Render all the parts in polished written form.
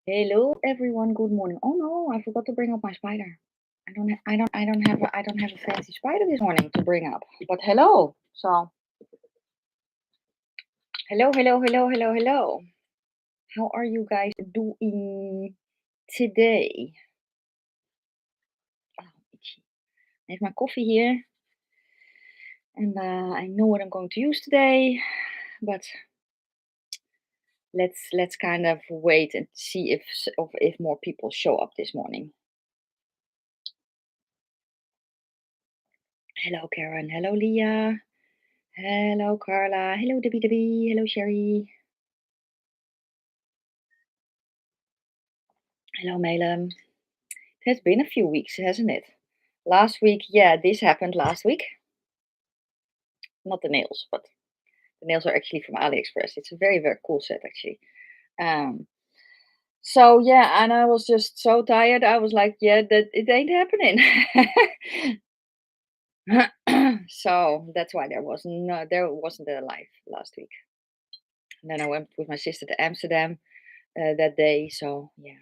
Hello everyone, good morning. Oh no, I forgot to bring up my spider. I don't have a fancy spider this morning to bring up. But hello. So hello. How are you guys doing today? Oh, itchy. I have my coffee here and I know what I'm going to use today, but let's kind of wait and see if more people show up this morning. Hello Karen, hello Leah. Hello, Carla. Hello, Debbie. Hello, Sherry. Hello, Malem. It has been a few weeks, hasn't it? Last week, yeah, this happened last week. Not the nails, but the nails are actually from AliExpress. It's a very, very cool set, actually. Um, so yeah, and I was just so tired. I was like, yeah, that it ain't happening. So that's why there wasn't a live last week. And then I went with my sister to Amsterdam that day. So yeah.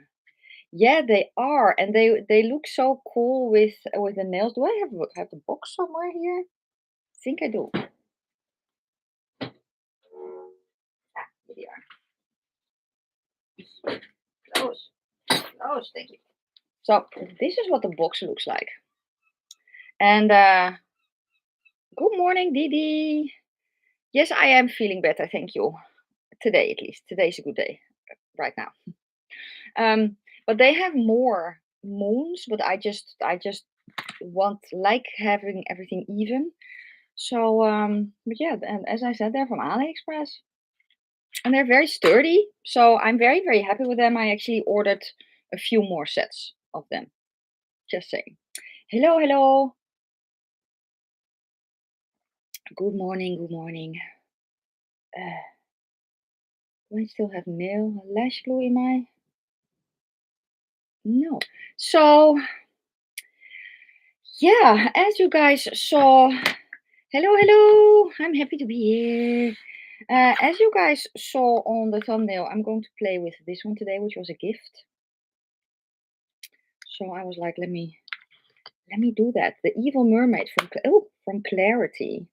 Yeah, they are, and they look so cool with the nails. Do I have the box somewhere here? I think I do. Ah, here they are. Close, close. Thank you. So this is what the box looks like. And good morning, Didi. Yes, I am feeling better. Thank you. Today, at least. Today's a good day. Right now. But they have more moons, but I just like having everything even. So, but yeah, and as I said, they're from AliExpress and they're very sturdy. So I'm very, very happy with them. I actually ordered a few more sets of them. Just saying. Hello, hello. Good morning, good morning. Do I still have nail lash glue in my? No. So, yeah, as you guys saw, hello. I'm happy to be here. As you guys saw on the thumbnail, I'm going to play with this one today, which was a gift. So I was like, let me do that. The Evil Mermaid from Klarity.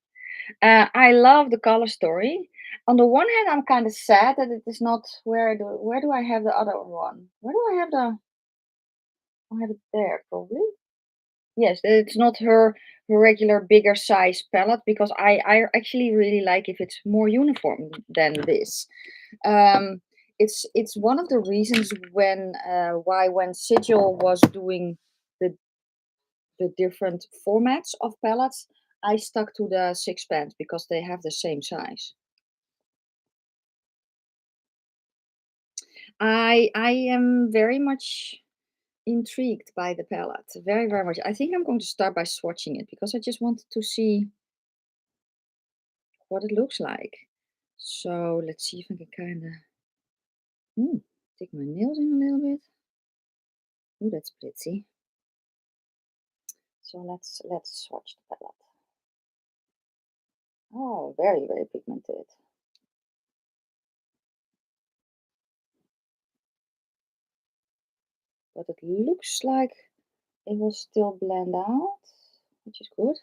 I love the color story. On the one hand, I'm kind of sad that it is not where do I have the other one? Where do I have the? I have it there probably. Yes, it's not her regular bigger size palette because I actually really like if it's more uniform than this. Um, it's one of the reasons when Sigil was doing the different formats of palettes, I stuck to the 6 pens because they have the same size. I am very much intrigued by the palette, very, very much. I think I'm going to start by swatching it because I just wanted to see what it looks like. So let's see if I can kind of dig my nails in a little bit. Oh, that's pretty. So let's swatch the palette. Oh, very, very pigmented. But it looks like it will still blend out, which is good.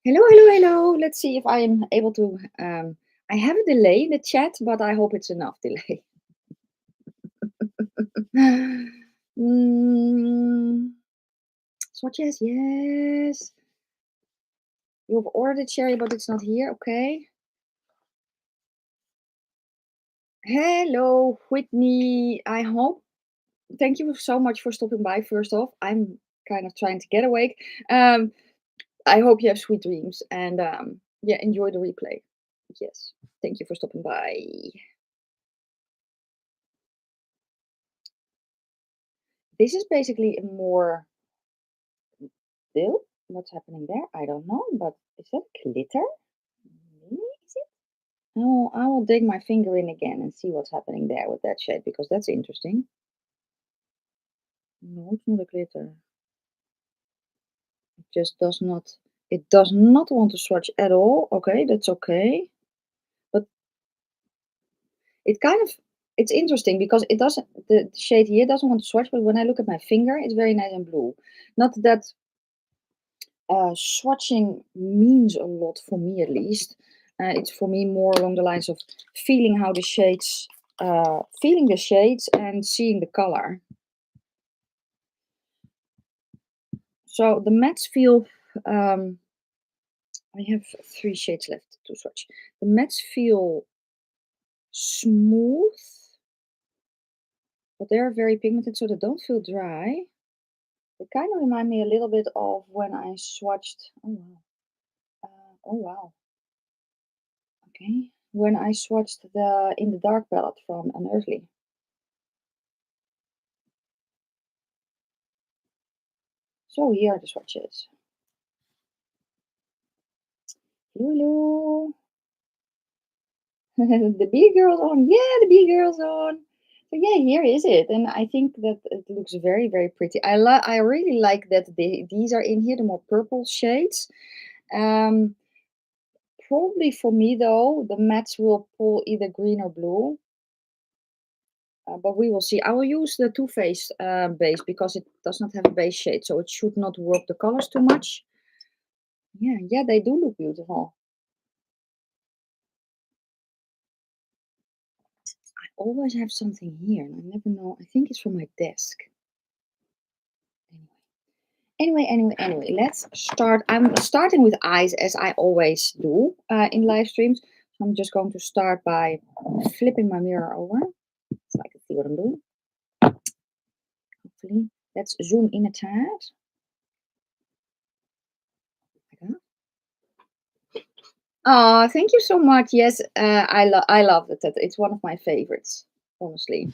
Hello. Let's see if I am able to. I have a delay in the chat, but I hope it's enough delay. Swatches, yes. You've ordered cherry, but it's not here. Okay. Hello, Whitney. I hope. Thank you so much for stopping by. First off, I'm kind of trying to get awake. I hope you have sweet dreams and yeah, enjoy the replay. Yes. Thank you for stopping by. This is basically a more still. What's happening there? I don't know, but is that glitter? Maybe is it? Oh, I will dig my finger in again and see what's happening there with that shade because that's interesting. No, it's not a glitter. It just does not. It does not want to swatch at all. Okay, that's okay. But it kind of It's interesting because it doesn't, the shade here doesn't want to swatch, but when I look at my finger, it's very nice and blue. Not that swatching means a lot for me, at least. It's for me more along the lines of feeling how the shades, feeling the shades and seeing the color. So the mattes feel, I have 3 shades left to swatch. The mattes feel smooth, but they're very pigmented, so they don't feel dry. They kind of remind me a little bit of when I swatched. Oh wow! Oh wow! Okay, when I swatched the In the Dark palette from Unearthly. So here are the swatches. Lulu, the bee girl's on. Yeah, the bee girl's on. So yeah, here is it, and I think that it looks very, very pretty. I really like that these are in here, the more purple shades. Um, Probably for me though, the mattes will pull either green or blue. But we will see. I will use the Too Faced base because it does not have a base shade, so it should not warp the colors too much. Yeah, yeah, they do look beautiful. I always have something here, and I never know. I think it's from my desk. Anyway, let's start. I'm starting with eyes as I always do in live streams. So I'm just going to start by flipping my mirror over so I can see what I'm doing. Hopefully, let's zoom in a tad. Oh, thank you so much. Yes, I love it. It's one of my favorites, honestly.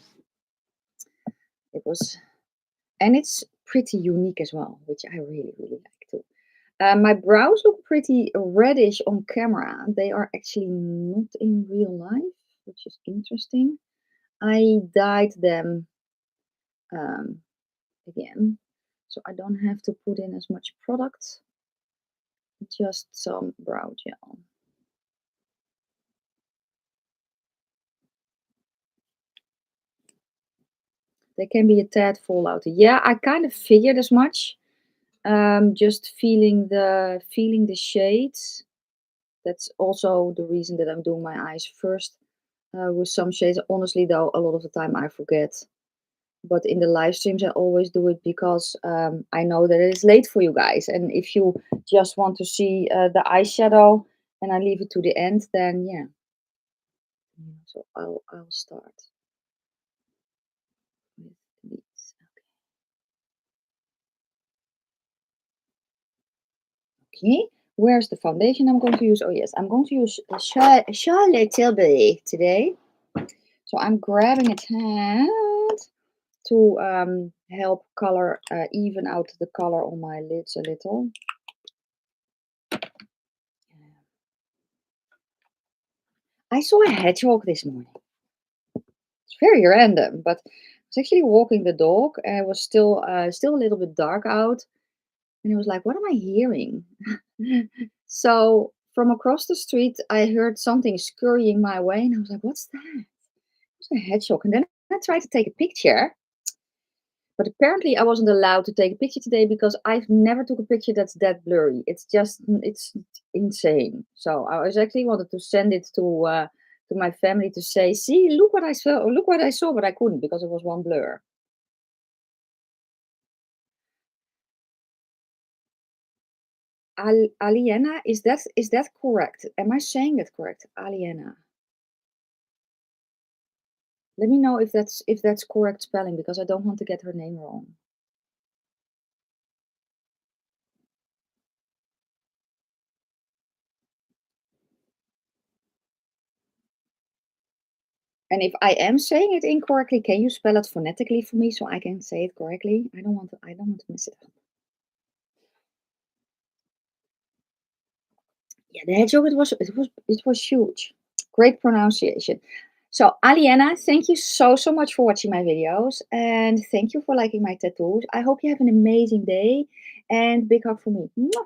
It was, and it's pretty unique as well, which I really, really like too. My brows look pretty reddish on camera. They are actually not in real life, which is interesting. I dyed them um, again, so I don't have to put in as much product, just some brow gel. They can be a tad fallout. Yeah, I kind of figured as much. Just feeling the shades. That's also the reason that I'm doing my eyes first with some shades. Honestly, though, a lot of the time I forget. But in the live streams, I always do it because I know that it is late for you guys. And if you just want to see the eyeshadow and I leave it to the end, then yeah. So I'll start with these. Okay, where's the foundation I'm going to use? Oh yes, I'm going to use Charlotte Tilbury today. So I'm grabbing a tad to help color, even out the color on my lids a little. I saw a hedgehog this morning. It's very random, but I was actually walking the dog and it was still a little bit dark out. And it was like, what am I hearing? So from across the street, I heard something scurrying my way, and I was like, what's that? It was a hedgehog. And then I tried to take a picture, but apparently I wasn't allowed to take a picture today because I've never took a picture that's that blurry. It's insane. So I was actually wanted to send it to my family to say, see, look what I saw, but I couldn't because it was one blur. Aliena, is that correct? Am I saying that correct? Aliena. Let me know if that's correct spelling because I don't want to get her name wrong. And if I am saying it incorrectly, can you spell it phonetically for me so I can say it correctly? I don't want to mess it up. Yeah, the hedgehog it was huge. Great pronunciation. So Aliena, thank you so much for watching my videos and thank you for liking my tattoos. I hope you have an amazing day and big hug for me. Mwah.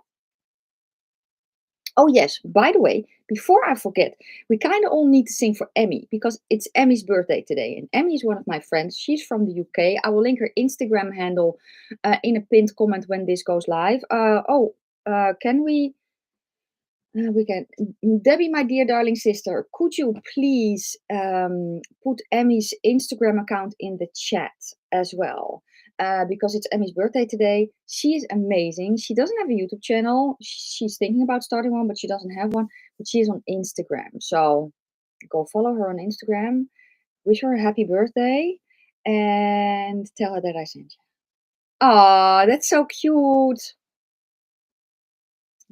Oh yes, by the way, before I forget, we kind of all need to sing for Emmy because it's Emmy's birthday today. And Emmy is one of my friends. She's from the UK. I will link her Instagram handle in a pinned comment when this goes live. Can we can. Debbie, my dear darling sister, could you please put Emmy's Instagram account in the chat as well? Because it's Emmy's birthday today. She is amazing. She doesn't have a YouTube channel. She's thinking about starting one, but she doesn't have one. But she is on Instagram. So go follow her on Instagram. Wish her a happy birthday and tell her that I sent you. Oh, that's so cute.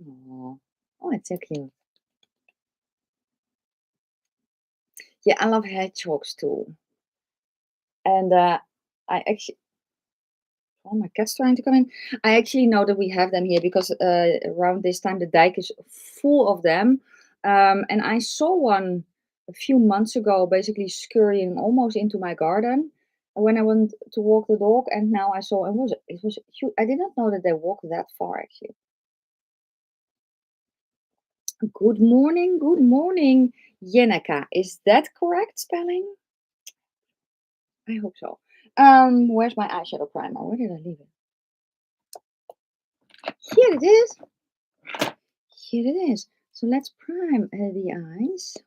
Aw. Oh, it's so cute. Yeah, I love hedgehogs too. And I actually, oh, my cat's trying to come in. I actually know that we have them here because around this time the dike is full of them. And I saw one a few months ago, basically scurrying almost into my garden when I went to walk the dog. And now I saw it was huge. I did not know that they walked that far actually. Good morning, Yeneka. Is that correct spelling? I hope so. Where's my eyeshadow primer? Where did I leave it? Here it is. Here it is. So let's prime the eyes.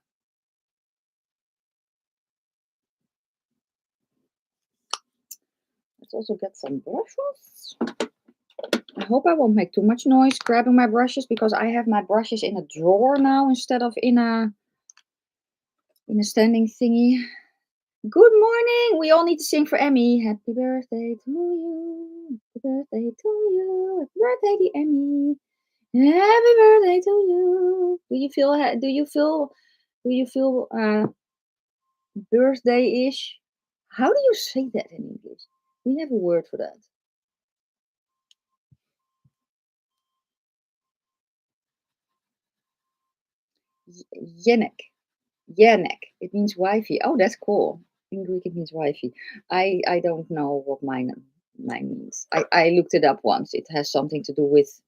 Let's also get some brushes. I hope I won't make too much noise grabbing my brushes because I have my brushes in a drawer now instead of in a standing thingy. Good morning. We all need to sing for Emmy. Happy birthday to you. Happy birthday to you. Happy birthday to Emmy. Happy birthday to you. Do you feel birthday-ish? How do you say that in English? We have a word for that. Yenek. Yenek. It means wifey. Oh, that's cool. In Greek, it means wifey. I don't know what mine means. I looked it up once. It has something to do with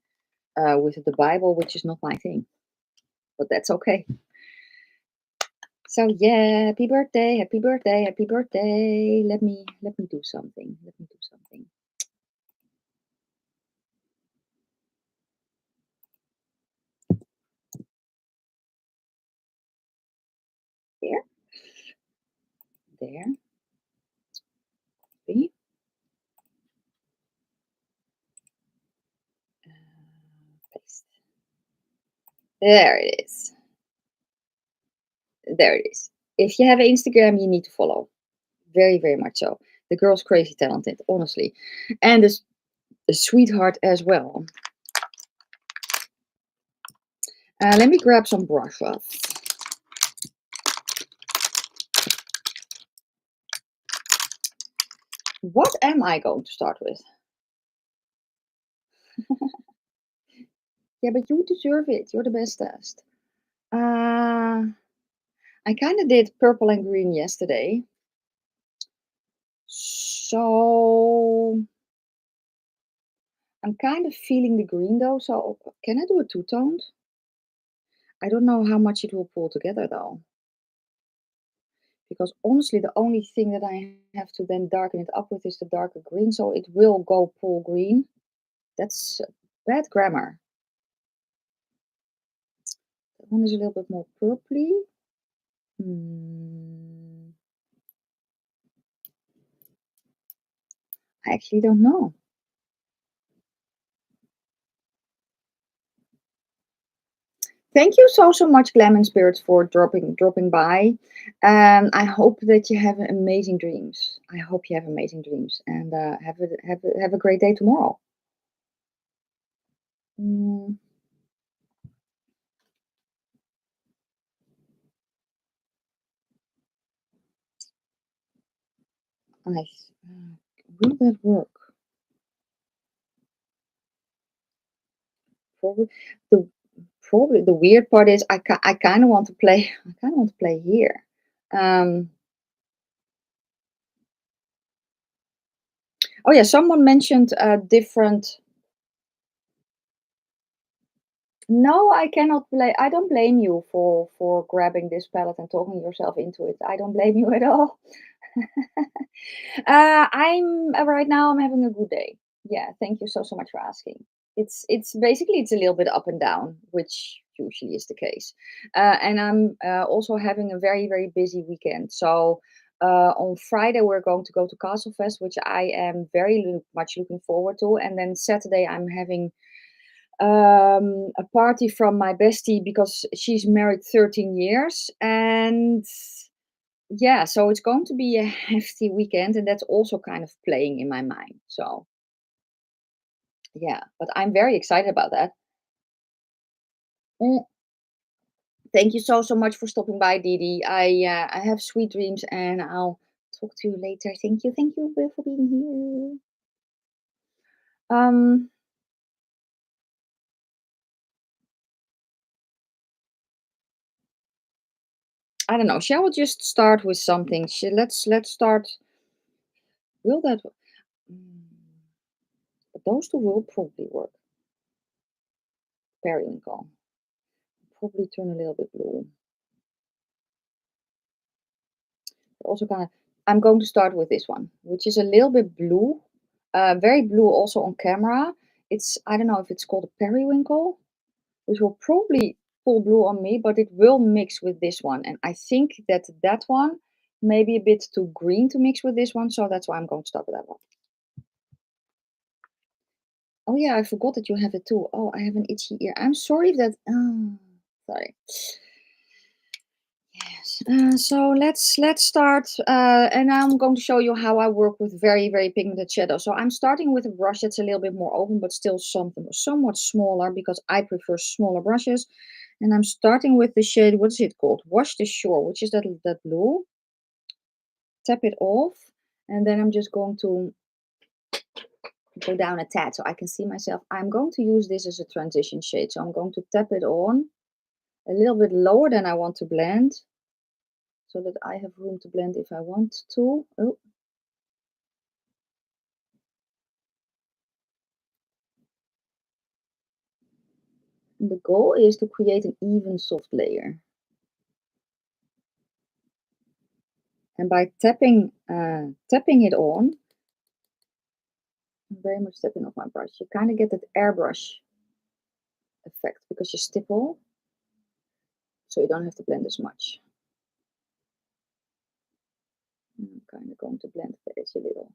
the Bible, which is not my thing, but that's okay. So yeah, happy birthday, happy birthday, happy birthday. Let me do something. Let me do something. There, there. See? Paste. There it is. There it is. If you have an Instagram, you need to follow. Very, very much so. The girl's crazy talented, honestly. And a sweetheart as well. Let me grab some brushes. What am I going to start with? Yeah, but you deserve it. You're the bestest. I kind of did purple and green yesterday. So I'm kind of feeling the green though. So can I do a two-toned? I don't know how much it will pull together though. Because honestly, the only thing that I have to then darken it up with is the darker green. So it will go full green. That's bad grammar. That one is a little bit more purpley. I actually don't know. Thank you so much, Glam and Spirits, for dropping by. I hope that you have amazing dreams. I hope you have amazing dreams and have a great day tomorrow. Mm, nice. Will that work? Probably the probably the weird part is I kind of want to play. I kind of want to play here. Oh yeah, someone mentioned different No, I cannot blame. I don't blame you for grabbing this palette and talking yourself into it. I don't blame you at all. I'm right now. I'm having a good day. Yeah, thank you so much for asking. It's basically it's a little bit up and down, which usually is the case. And I'm also having a very busy weekend. So on Friday we're going to go to Castle Fest, which I am much looking forward to. And then Saturday I'm having a party from my bestie because she's married 13 years. And yeah, so it's going to be a hefty weekend, and that's also kind of playing in my mind. So yeah, but I'm very excited about that. Mm, thank you so much for stopping by, Didi. I have sweet dreams, and I'll talk to you later. Thank you Will, for being here. Um, I don't know. Shall we just start with something? Let's start. Will that? Mm, those two will probably work. Periwinkle. Probably turn a little bit blue. Also kind of, I'm going to start with this one, which is a little bit blue, very blue also on camera. It's, I don't know if it's called a periwinkle, which will probably pull blue on me, but it will mix with this one. And I think that that one may be a bit too green to mix with this one, so that's why I'm going to start with that one. Oh yeah, I forgot that you have it too. Oh, I have an itchy ear. I'm sorry if that. Oh, sorry. Yes. So let's start, and I'm going to show you how I work with very pigmented shadow. So I'm starting with a brush that's a little bit more open, but still somewhat smaller because I prefer smaller brushes. And I'm starting with the shade. What is it called? Wash the Shore, which is that blue. Tap it off, and then I'm just going to go down a tad so I can see myself. I'm going to use this as a transition shade, so I'm going to tap it on a little bit lower than I want to blend, so that I have room to blend if I want to. Oh. And the goal is to create an even soft layer. And by tapping it on, I'm very much tapping off my brush, you kind of get that airbrush effect because you stipple, so you don't have to blend as much. I'm kind of going to blend the edge a little.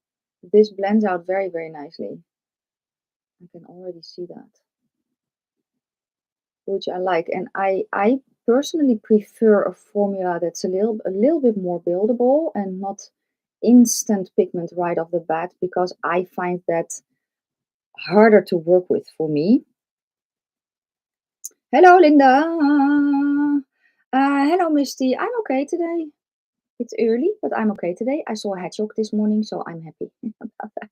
This blends out very nicely. I can already see that, which I like. And I personally prefer a formula that's a little bit more buildable and not instant pigment right off the bat, because I find that harder to work with for me. Hello, Linda. Hello, Misty. I'm okay today. It's early, but I'm okay today. I saw a hedgehog this morning, so I'm happy about that.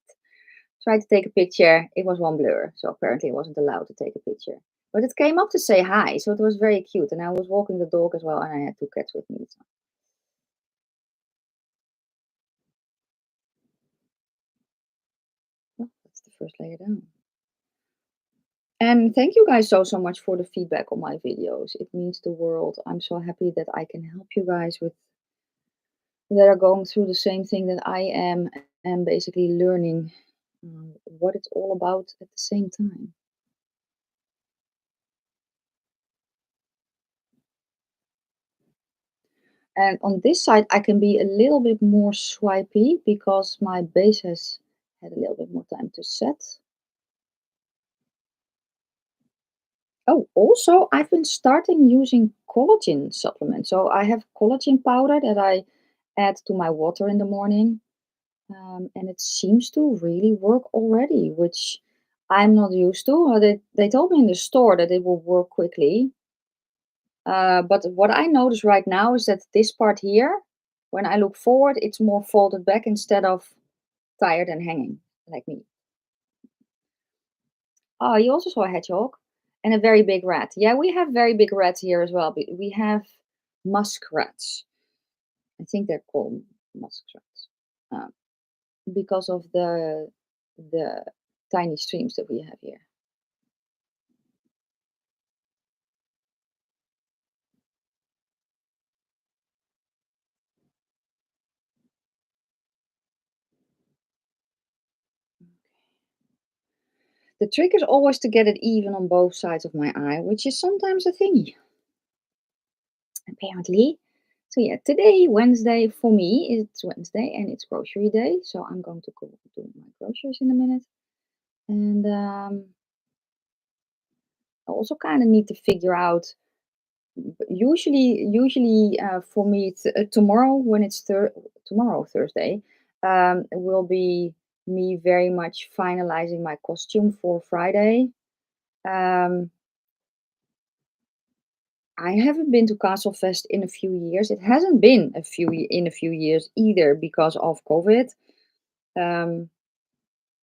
Tried to take a picture. It was one blur, so apparently I wasn't allowed to take a picture. But it came up to say hi, so it was very cute. And I was walking the dog as well, and I had two cats with me. So. Well, that's the first layer down. And thank you guys so much for the feedback on my videos. It means the world. I'm so happy that I can help you guys with that are going through the same thing that I am, and basically learning what it's all about at the same time. And on this side, I can be a little bit more swipey because my base has had a little bit more time to set. Oh, also, I've been starting using collagen supplements. So I have collagen powder that I add to my water in the morning. And it seems to really work already, which I'm not used to. They told me in the store that it will work quickly. But what I notice right now is that this part here, when I look forward, it's more folded back instead of tired and hanging like me. Oh, you also saw a hedgehog and a very big rat. Yeah, we have very big rats here as well. We have muskrats. I think they're called muskrats uh, because of the tiny streams that we have here. The trick is always to get it even on both sides of my eye, which is sometimes a thing, apparently. So yeah, today, Wednesday, for me, it's Wednesday and it's grocery day. So I'm going to go do my groceries in a minute. And I also kind of need to figure out, usually for me, it's, tomorrow when it's tomorrow, Thursday, it will be me very much finalizing my costume for Friday. Um, I haven't been to Castle Fest in a few years. It hasn't been in a few years either because of COVID. Um,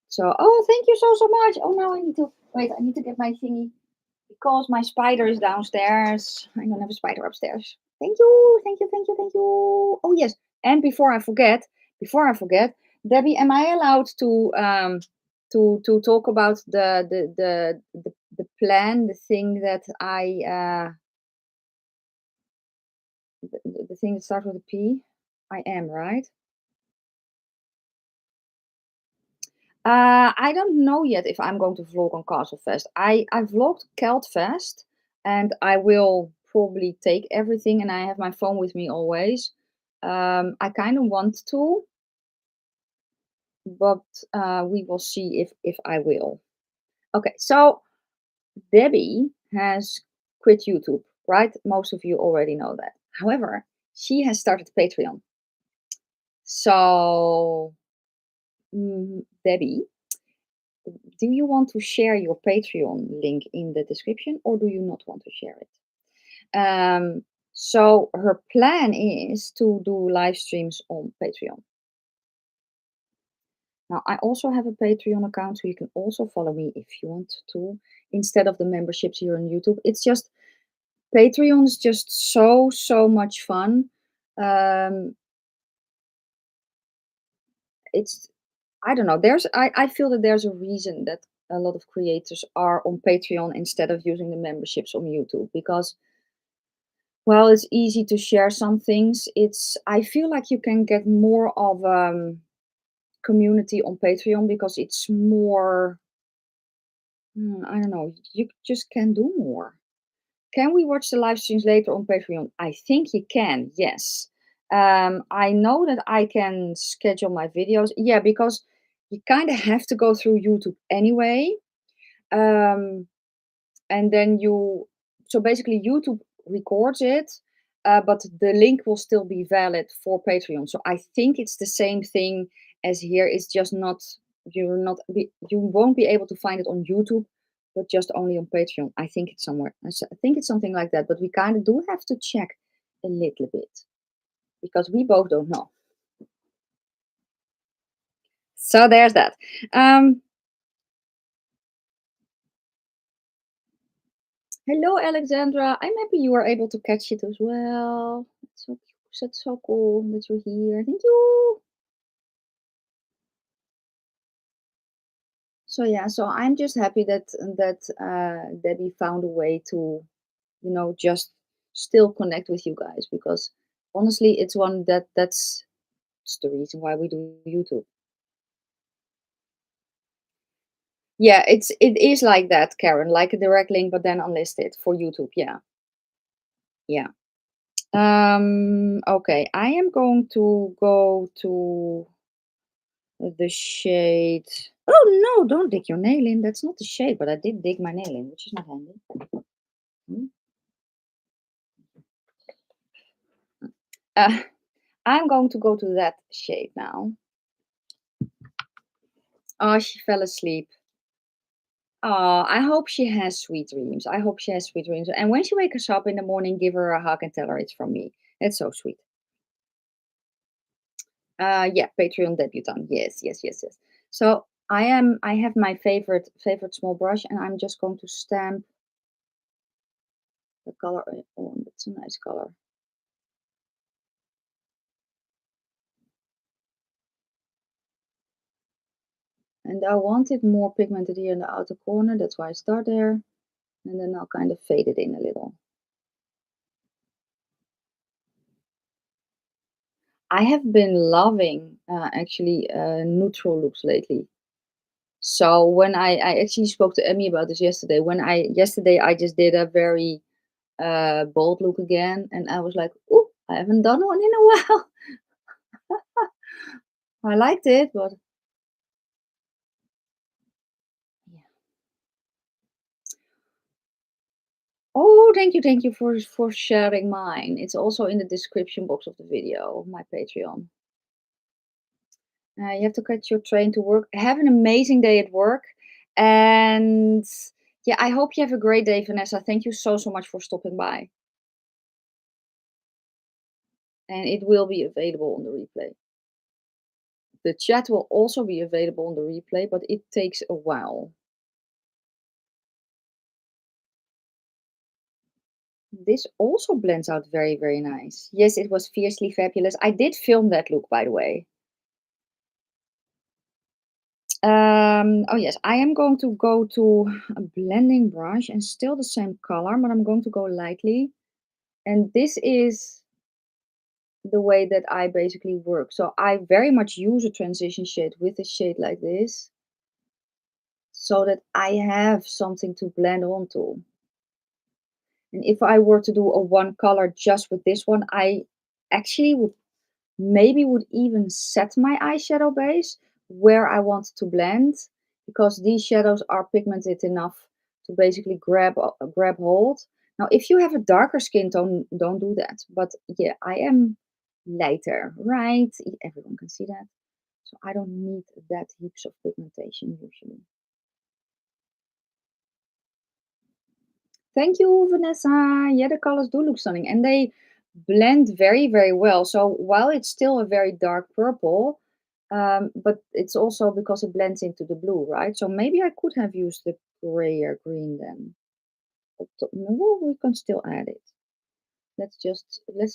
so, oh, thank you so much. Oh, now I need to wait. I need to get my thingy because my spider is downstairs. I don't have a spider upstairs. Thank you, thank you, thank you, thank you. Oh yes, and before I forget, Debbie, am I allowed to talk about the plan, the thing that the thing that starts with a P? I am, right? I don't know yet if I'm going to vlog on Castlefest. I vlogged Keltfest, and I will probably take everything, and I have my phone with me always. I kind of want to, but we will see if I will. Okay, so Debbie has quit YouTube, right? Most of you already know that. However, she has started Patreon. So, Debbie, do you want to share your Patreon link in the description or do you not want to share it? So her plan is to do live streams on Patreon. Now, I also have a Patreon account, so you can also follow me if you want to, instead of the memberships here on YouTube. It's just, Patreon is just so much fun. It's, I don't know, I feel that there's a reason that a lot of creators are on Patreon instead of using the memberships on YouTube, because, well, it's easy to share some things. I feel like you can get more of community on Patreon because it's more, I don't know, you just can do more. Can we watch the live streams later on Patreon? I think you can, yes. I know that I can schedule my videos. Yeah, because you kind of have to go through YouTube anyway. Um, and then so basically YouTube records it, but the link will still be valid for Patreon. So I think it's the same thing as here. It's just not, you won't be able to find it on YouTube, but just only on Patreon. I think it's somewhere. I think it's something like that, but we kind of do have to check a little bit because we both don't know. So there's that. Hello, Alexandra. I'm happy you were able to catch it as well. That's so cool that you're here. Thank you. So yeah, so I'm just happy that Debbie found a way to, just still connect with you guys, because honestly, it's that's the reason why we do YouTube. Yeah, it is like that, Karen, like a direct link, but then unlisted for YouTube. Yeah, yeah. Okay, I am going to go to the shade. Oh no, don't dig your nail in. That's not the shade, but I did dig my nail in, which is not handy. Hmm. Uh, I'm going to go to that shade now. Oh, she fell asleep. Oh, I hope she has sweet dreams. I hope she has sweet dreams. And when she wakes up in the morning, give her a hug and tell her it's from me. It's so sweet. Yeah, Patreon debutante. Yes, yes, yes, yes. So I have my favorite small brush, and I'm just going to stamp the color. Oh, that's a nice color. And I want it more pigmented here in the outer corner. That's why I start there. And then I'll kind of fade it in a little. I have been loving actually neutral looks lately. So when I actually spoke to Emmy about this yesterday. Yesterday I just did a very bold look again, and I was like, "Ooh, I haven't done one in a while." I liked it, but yeah. Oh, thank you for sharing mine. It's also in the description box of the video of my Patreon. You have to catch your train to work. Have an amazing day at work, and yeah, I hope you have a great day, Vanessa. Thank you so much for stopping by, and it will be available on the replay. The chat will also be available on the replay, but it takes a while. This also blends out very nice. Yes, it was fiercely fabulous. I did film that look, by the way. Oh yes, I am going to go to a blending brush and still the same color, but I'm going to go lightly. And this is the way that I basically work. So I very much use a transition shade with a shade like this so that I have something to blend onto. And if I were to do a one color just with this one, I actually would even set my eyeshadow base where I want to blend, because these shadows are pigmented enough to basically grab hold. Now, if you have a darker skin tone, don't do that. But yeah, I am lighter, right? Everyone can see that. So I don't need that heaps of pigmentation usually. Thank you, Vanessa. Yeah, the colors do look stunning and they blend very well. So while it's still a very dark purple, but it's also because it blends into the blue, right? So maybe I could have used the grayer green then. Well, we can still add it. Let's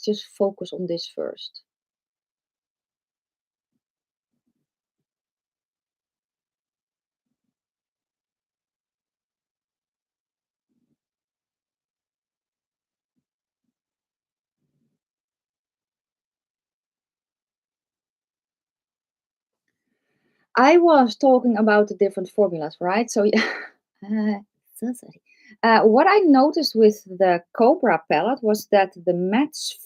just focus on this first. I was talking about the different formulas, right? So yeah, so sorry. What I noticed with the Cobra palette was that the mattes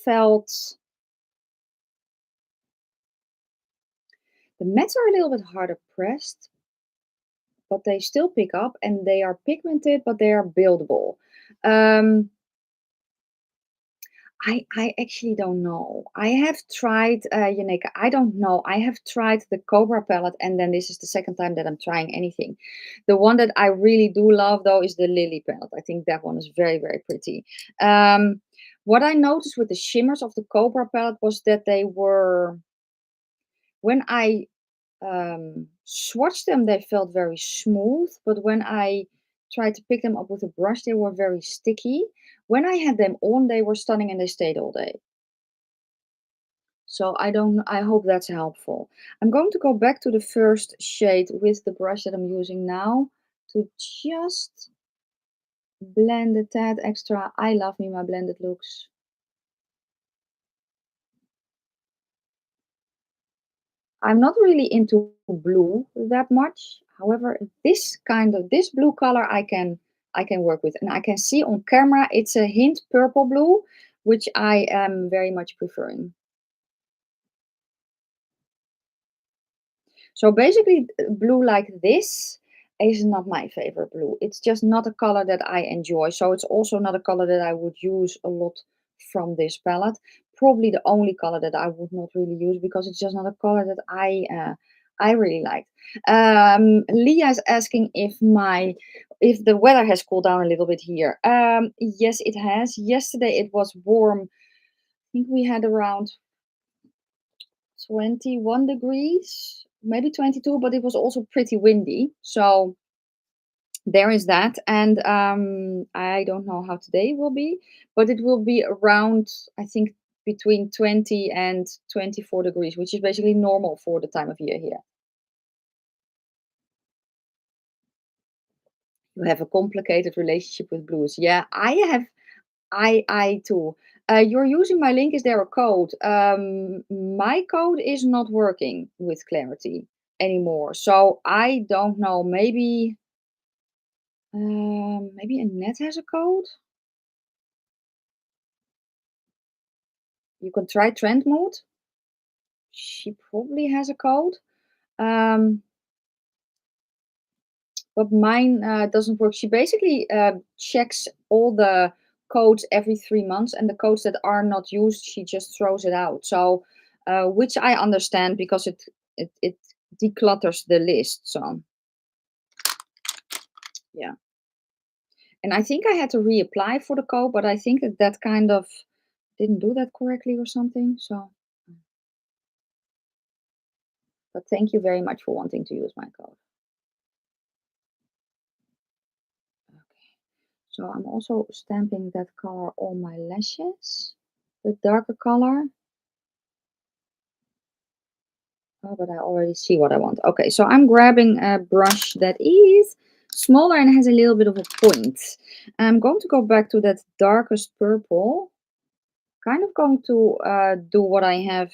are a little bit harder pressed, but they still pick up and they are pigmented, but they are buildable. Um, I actually don't know. I have tried, Yannicka, I don't know. I have tried the Cobra palette, and then this is the second time that I'm trying anything. The one that I really do love, though, is the Lily palette. I think that one is very pretty. What I noticed with the shimmers of the Cobra palette was that they were, when I swatched them, they felt very smooth, but when I tried to pick them up with a brush, they were very sticky. When I had them on, they were stunning and they stayed all day. So I hope that's helpful. I'm going to go back to the first shade with the brush that I'm using now to just blend a tad extra. I love me my blended looks. I'm not really into blue that much. However, this blue color I can work with, and I can see on camera it's a hint purple blue, which I am very much preferring. So basically, blue like this is not my favorite blue. It's just not a color that I enjoy. So it's also not a color that I would use a lot from this palette. Probably the only color that I would not really use, because it's just not a color that I really like. Leah is asking if the weather has cooled down a little bit here. Yes, it has. Yesterday it was warm. I think we had around 21 degrees, maybe 22, but it was also pretty windy. So there is that. And I don't know how today will be, but it will be around, I think, between 20 and 24 degrees, which is basically normal for the time of year here. You have a complicated relationship with blues. Yeah, I have. I too. You're using my link. Is there a code? My code is not working with Clarity. anymore. So I don't know. Maybe Annette has a code. You can try trend mode. She probably has a code. Um, but mine doesn't work. She basically checks all the codes every 3 months, and the codes that are not used, she just throws it out. So, which I understand because it declutters the list. So yeah, and I think I had to reapply for the code, but I think that kind of didn't do that correctly or something. So, but thank you very much for wanting to use my code. Okay. So I'm also stamping that color on my lashes, the darker color. Oh, but I already see what I want. Okay, so I'm grabbing a brush that is smaller and has a little bit of a point. I'm going to go back to that darkest purple. Kind of going to do what I have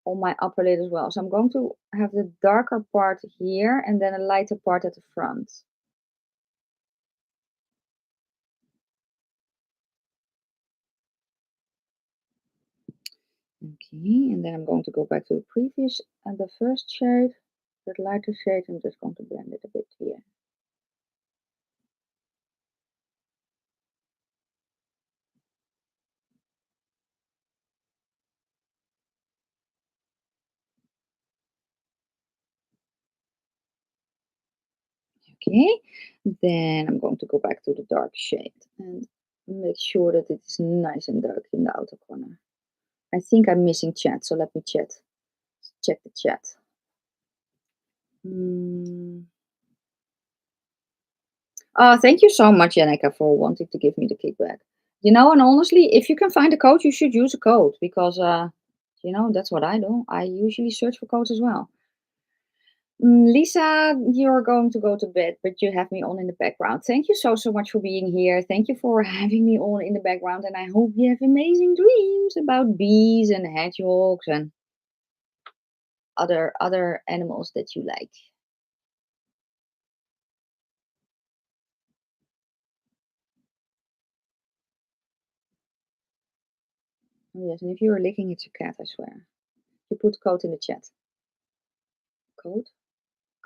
on my upper lid as well. So I'm going to have the darker part here and then a lighter part at the front. Okay, and then I'm going to go back to the previous and the first shade, that lighter shade. I'm just going to blend it a bit here. Okay, then I'm going to go back to the dark shade and make sure that it is nice and dark in the outer corner. I think I'm missing chat, so let me check the chat. Oh, thank you so much, Janica, for wanting to give me the kickback. You know, and honestly, if you can find a code, you should use a code because, you know, that's what I do. I usually search for codes as well. Lisa, you're going to go to bed, but you have me on in the background. Thank you so much for being here. Thank you for having me on in the background, and I hope you have amazing dreams about bees and hedgehogs and other animals that you like. Oh, yes, and if you are licking, it's a cat, I swear. You put code in the chat. Code?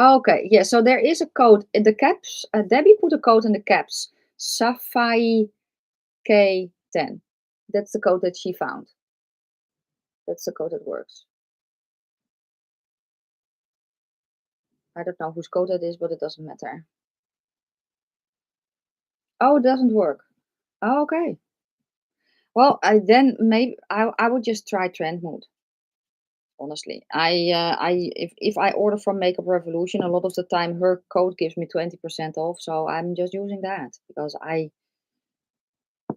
Okay, yeah, so there is a code in the caps. Debbie put a code in the caps. Safai K10. That's the code that she found. That's the code that works. I don't know whose code that is, but it doesn't matter. Oh, it doesn't work. Oh, okay. Well, then maybe I would just try trend mode. Honestly, if I order from Makeup Revolution, a lot of the time her code gives me 20% off, so I'm just using that because I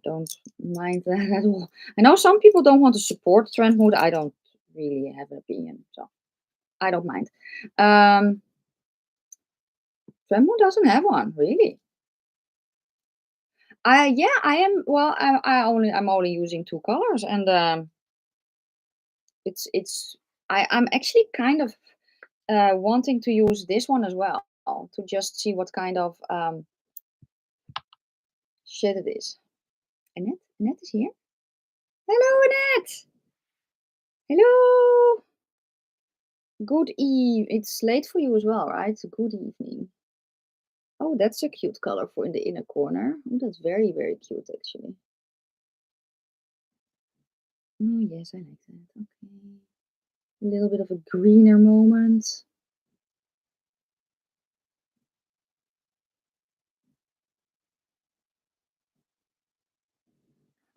don't mind that at all. I know some people don't want to support trend mode. I don't really have an opinion, so I don't mind. Trend mode doesn't have one, really. Yeah, I am. Well, I'm only using two colors, and it's I'm actually kind of wanting to use this one as well to just see what kind of shade it is. Annette is here. Hello, Annette. Hello. Good eve. It's late for you as well, right? Good evening. Oh, that's a cute color for in the inner corner. Oh, that's very cute, actually. Oh, yes, I like that. Okay. A little bit of a greener moment.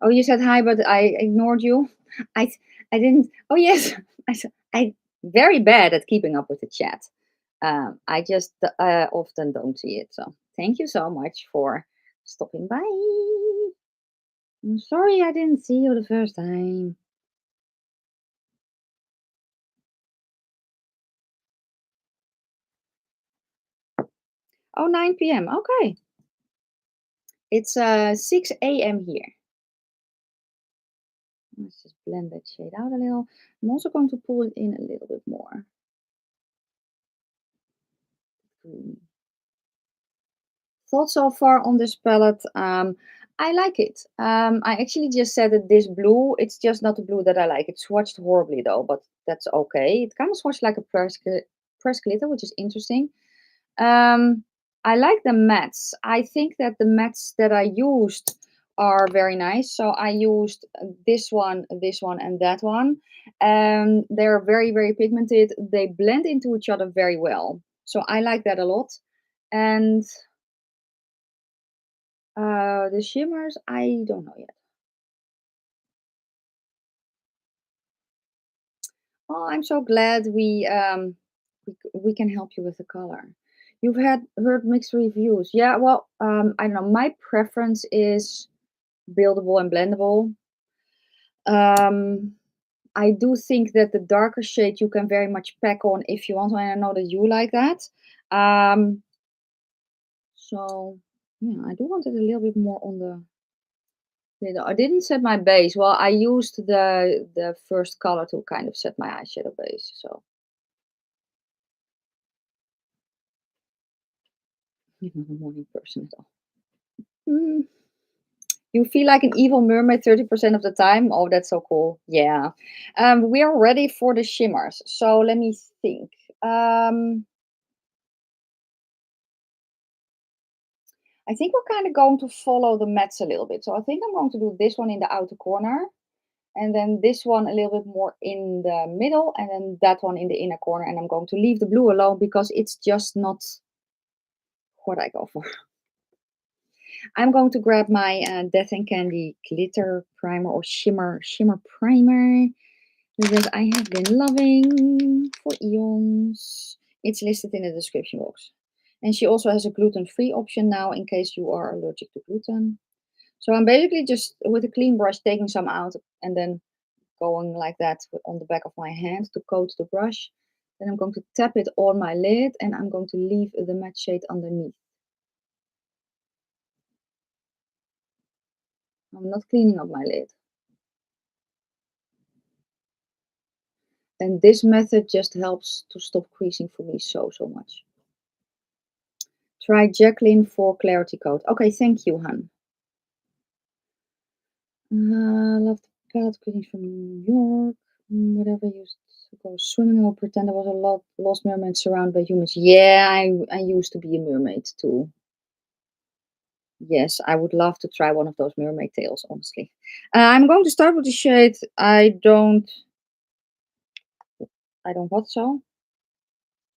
Oh, you said hi, but I ignored you. I I didn't. Oh yes, I very bad at keeping up with the chat. I just often don't see it. So thank you so much for stopping by. I'm sorry I didn't see you the first time. Oh, 9 p.m. Okay. It's 6 a.m. here. Let's just blend that shade out a little. I'm also going to pull it in a little bit more. green. Thoughts so far on this palette? I like it. I actually just said that this blue, it's just not the blue that I like. It swatched horribly though, but that's okay. It kind of swatched like a press glitter, which is interesting. I like the mattes. I think that the mattes that I used are very nice. So I used this one, and that one. They're very, very pigmented. They blend into each other very well. So I like that a lot. And the shimmers, I don't know yet. Oh, I'm so glad we can help you with the color. You've heard mixed reviews. Yeah, well, I don't know. My preference is buildable and blendable. Um, I do think that the darker shade you can very much pack on if you want, and I know that you like that. Um, so yeah, I do want it a little bit more on the lid. I didn't set my base. Well, I used the first color to kind of set my eyeshadow base. So I'm not a morning person at all. Mm. You feel like an evil mermaid 30% of the time? Oh, that's so cool. Yeah. We are ready for the shimmers. So let me think. I think we're kind of going to follow the mattes a little bit. So I think I'm going to do this one in the outer corner, and then this one a little bit more in the middle, and then that one in the inner corner. And I'm going to leave the blue alone because it's just not what I go for. I'm going to grab my Death and Candy glitter primer or shimmer primer that I have been loving for eons. It's listed in the description box. And she also has a gluten-free option now in case you are allergic to gluten. So I'm basically just with a clean brush taking some out and then going like that on the back of my hand to coat the brush. Then I'm going to tap it on my lid and I'm going to leave the matte shade underneath. I'm not cleaning up my lid. And this method just helps to stop creasing for me so much. Try Jacqueline for Clarity Coat. Okay, thank you, hun. Love the palette greetings from New York. Whatever used to go swimming or pretend there was a lot lost mermaid surrounded by humans. Yeah, I used to be a mermaid too. Yes, I would love to try one of those mermaid tails, honestly. I'm going to start with the shade I don't what so?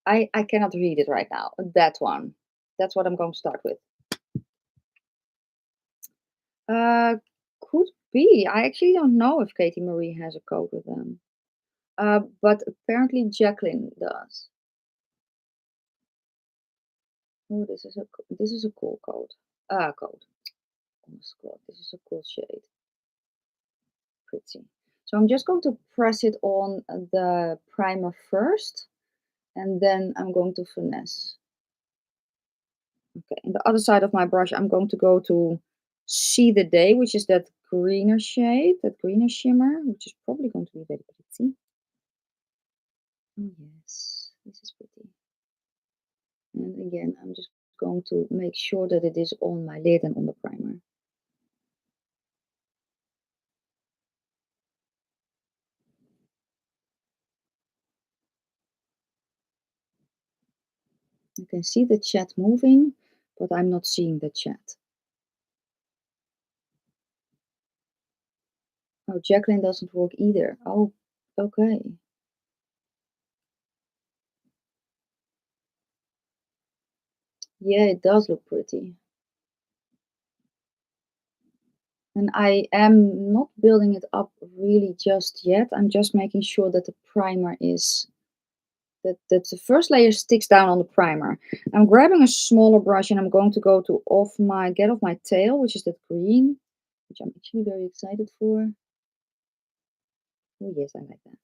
I cannot read it right now. That one. That's what I'm going to start with. Uh, could be. I actually don't know if Katie Marie has a code with them. But apparently Jacqueline does. Oh, this is a cool code. Code. Oh my god, this is a cool shade. Pretty. So I'm just going to press it on the primer first, and then I'm going to finesse. Okay, and the other side of my brush, I'm going to go to See the Day, which is that greener shade, that greener shimmer, which is probably going to be very pretty. Oh yes, this is pretty. And again, I'm just going to make sure that it is on my lid and on the primer. You can see the chat moving, but I'm not seeing the chat. Oh, Jacqueline doesn't work either. Oh, okay. Yeah, it does look pretty. And I am not building it up really just yet. I'm just making sure that the primer is, that the first layer sticks down on the primer. I'm grabbing a smaller brush and I'm going to go to get off my tail, which is that green, which I'm actually very excited for. Oh yes, I like that.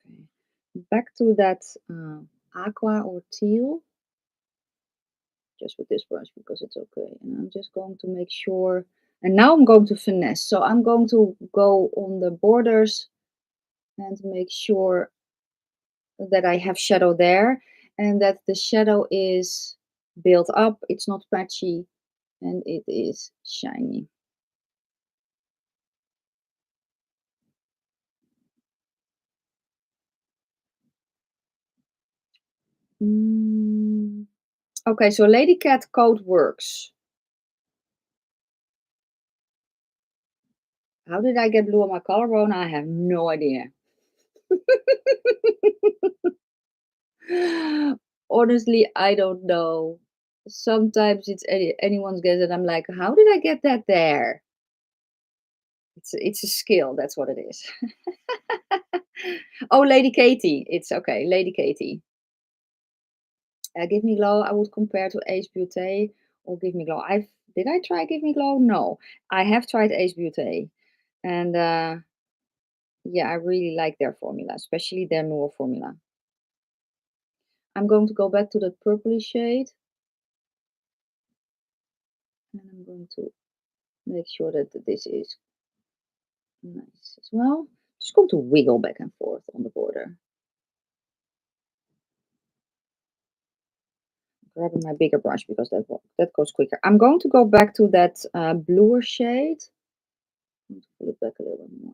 Okay. Back to that aqua or teal. just with this brush because it's okay. And I'm just going to make sure. And now I'm going to finesse. So I'm going to go on the borders and make sure that I have shadow there and that the shadow is built up. It's not patchy and it is shiny. Mm. Okay, so Lady Cat code works. How did I get blue on my collarbone? I have no idea. Honestly, I don't know. Sometimes it's anyone's guess, and I'm like, how did I get that there? It's a skill. That's what it is. Oh, Lady Katie. It's okay, Lady Katie. Give Me Glow. I would compare to Ace Beauté or Give Me Glow. Did I try Give Me Glow? No, I have tried Ace Beauté, and yeah, I really like their formula, especially their newer formula. I'm going to go back to that purpley shade, and I'm going to make sure that this is nice as well. Just going to wiggle back and forth on the border. Grabbing my bigger brush because that goes quicker. I'm going to go back to that bluer shade. I'm going to pull it back a little bit more.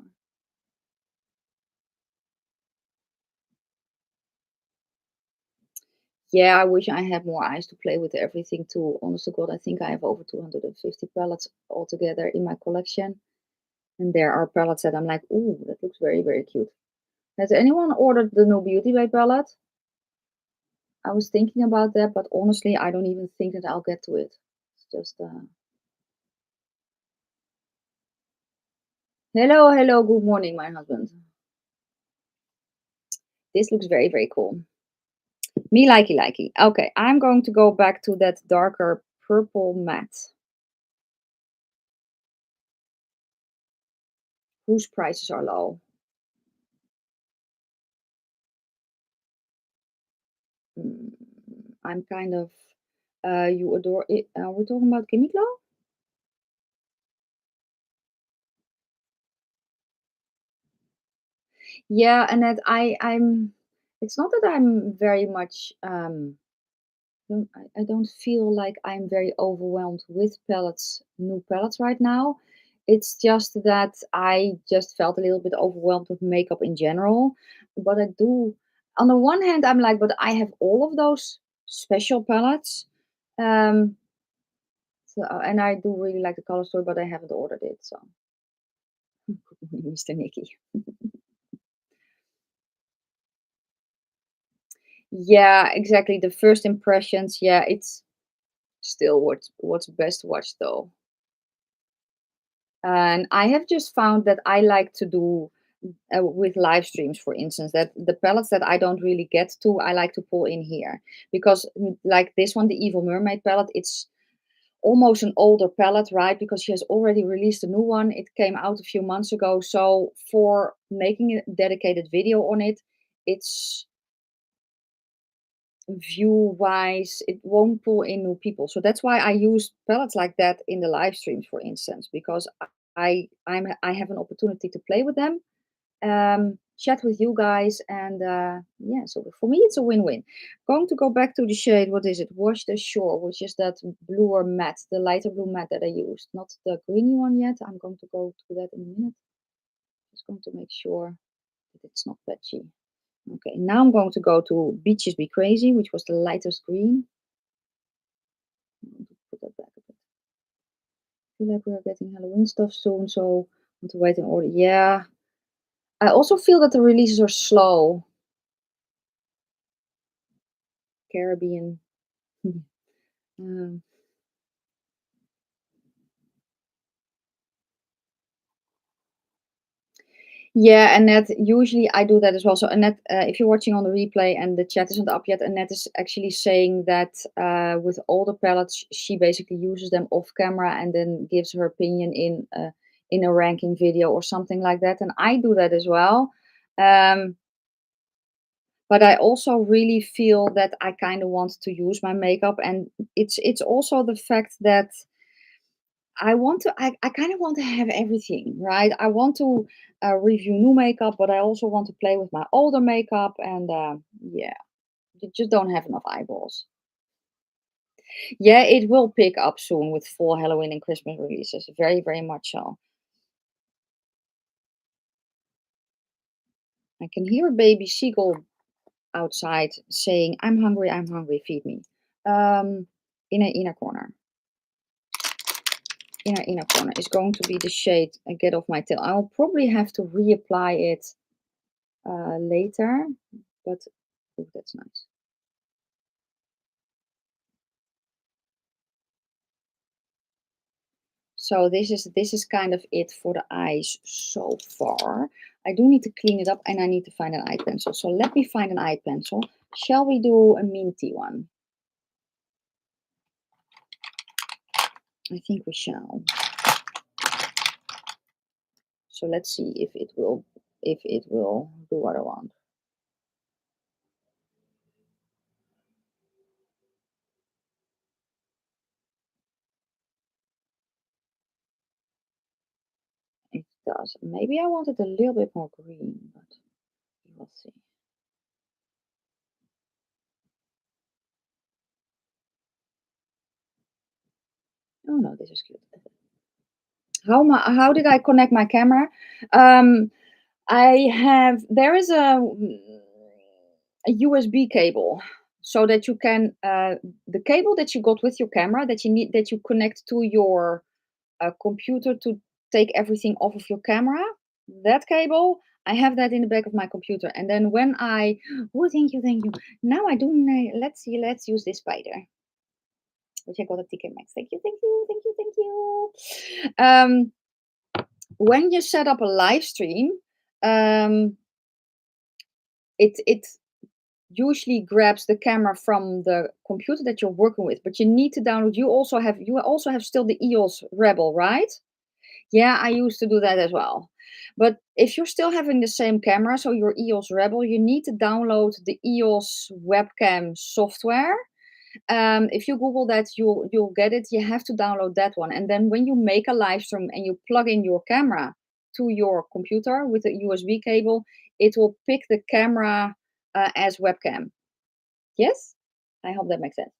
Yeah, I wish I had more eyes to play with everything too. Honest to God, I think I have over 250 palettes altogether in my collection. And there are palettes that I'm like, ooh, that looks very, very cute. Has anyone ordered the new Beauty Bay palette? I was thinking about that, but honestly, I don't even think that I'll get to it. It's just, hello, hello, good morning, my husband. This looks very, very cool. Me likey likey. Okay, I'm going to go back to that darker purple matte. Whose prices are low? Mm, I'm kind of, you adore it. We're talking about Gimme Glow? Yeah, and that it's not that I'm very much, I don't feel like I'm very overwhelmed with new palettes right now. It's just that I just felt a little bit overwhelmed with makeup in general. But I do, on the one hand, I'm like, but I have all of those special palettes. Um, and I do really like the color story, but I haven't ordered it. So, Mr. Nikki. Yeah, exactly. The first impressions. Yeah, it's still what's best watched though. And I have just found that I like to do with live streams, for instance, that the palettes that I don't really get to, I like to pull in here because, like this one, the Evil Mermaid palette, it's almost an older palette, right? Because she has already released a new one. It came out a few months ago. So for making a dedicated video on it, it's view wise, it won't pull in new people. So that's why I use palettes like that in the live streams, for instance, because I have an opportunity to play with them, chat with you guys, and yeah. So for me, it's a win-win. Going to go back to the shade. What is it? Wash the Shore, which is that bluer matte, the lighter blue matte that I used, not the greeny one yet. I'm going to go to that in a minute. Just going to make sure that it's not patchy. Okay, now I'm going to go to Beaches Be Crazy, which was the lightest green. I'm going to put that back a bit. I feel like we're getting Halloween stuff soon, so I want to wait in order. Yeah. I also feel that the releases are slow. Caribbean. um, yeah, Annette, usually I do that as well. So Annette, if you're watching on the replay and the chat isn't up yet, Annette is actually saying that with all the palettes, she basically uses them off camera and then gives her opinion in a ranking video or something like that. And I do that as well. Um, But I also really feel that I kind of want to use my makeup, and it's also the fact that I kind of want to have everything, right? I want to review new makeup, but I also want to play with my older makeup, and yeah, you just don't have enough eyeballs. Yeah, it will pick up soon with fall Halloween and Christmas releases. Very, very much so. I can hear a baby seagull outside saying, I'm hungry, feed me." Um, inner corner. Inner corner is going to be the shade Get Off My Tail. I'll probably have to reapply it later, but oh, that's nice. So this is kind of it for the eyes so far. I do need to clean it up, and I need to find an eye pencil. So let me find an eye pencil. Shall we do a minty one? I think we shall. So let's see if it will do what I want. It does. Maybe I wanted a little bit more green, but we'll see. Oh no, this is cute. How did I connect my camera? Um, there is a USB cable, so that you can the cable that you got with your camera that you connect to your computer to take everything off of your camera. That cable, I have that in the back of my computer, and then when I oh, thank you. Now I do. Let's see. Let's use this spider, which I got at TK Maxx. Thank you. When you set up a live stream, um, it usually grabs the camera from the computer that you're working with, but you need to download. You also have still the EOS Rebel, right? Yeah, I used to do that as well. But if you're still having the same camera, so your EOS Rebel, you need to download the EOS webcam software. If you Google that, you'll get it. You have to download that one, and then when you make a live stream and you plug in your camera to your computer with a USB cable, it will pick the camera as webcam. Yes, I hope that makes sense.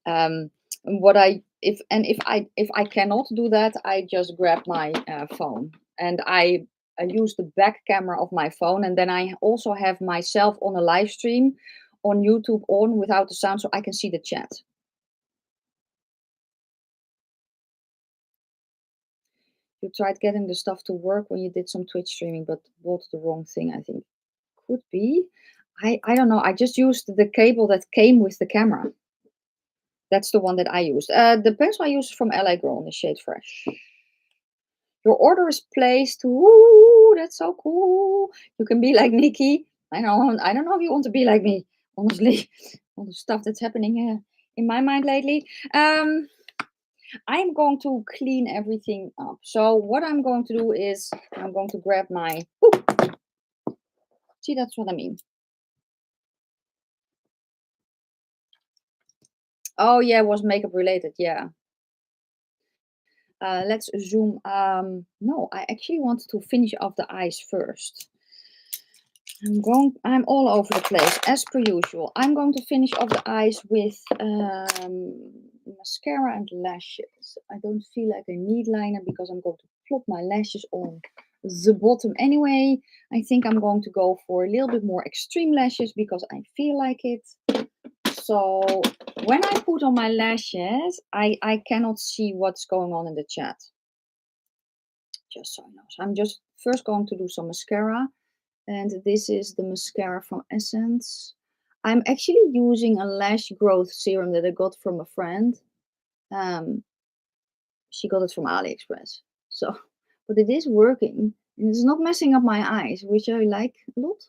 Um, what I if I cannot do that, I just grab my phone, and I use the back camera of my phone, and then I also have myself on a live stream on YouTube on without the sound, so I can see the chat. You tried getting the stuff to work when you did some Twitch streaming, but bought the wrong thing, I think. Could be. I don't know. I just used the cable that came with the camera. That's the one that I used. The pencil I used is from LA Girl in the shade Fresh. Your order is placed. Ooh, that's so cool. You can be like Nikki. I know. I don't know if you want to be like me, honestly. All the stuff that's happening in my mind lately. I'm going to clean everything up. So what I'm going to do is I'm going to grab my. Ooh, see, that's what I mean. Oh yeah, it was makeup related. Yeah. Let's zoom. No, I actually wanted to finish off the eyes first. I'm all over the place as per usual. I'm going to finish off the eyes with mascara and lashes. I don't feel like I need liner because I'm going to plop my lashes on the bottom anyway. I think I'm going to go for a little bit more extreme lashes because I feel like it. So when I put on my lashes, I cannot see what's going on in the chat. Just so you know. So I'm just first going to do some mascara. And this is the mascara from Essence. I'm actually using a lash growth serum that I got from a friend. Um, she got it from AliExpress. So, but it is working. And it's not messing up my eyes, which I like a lot.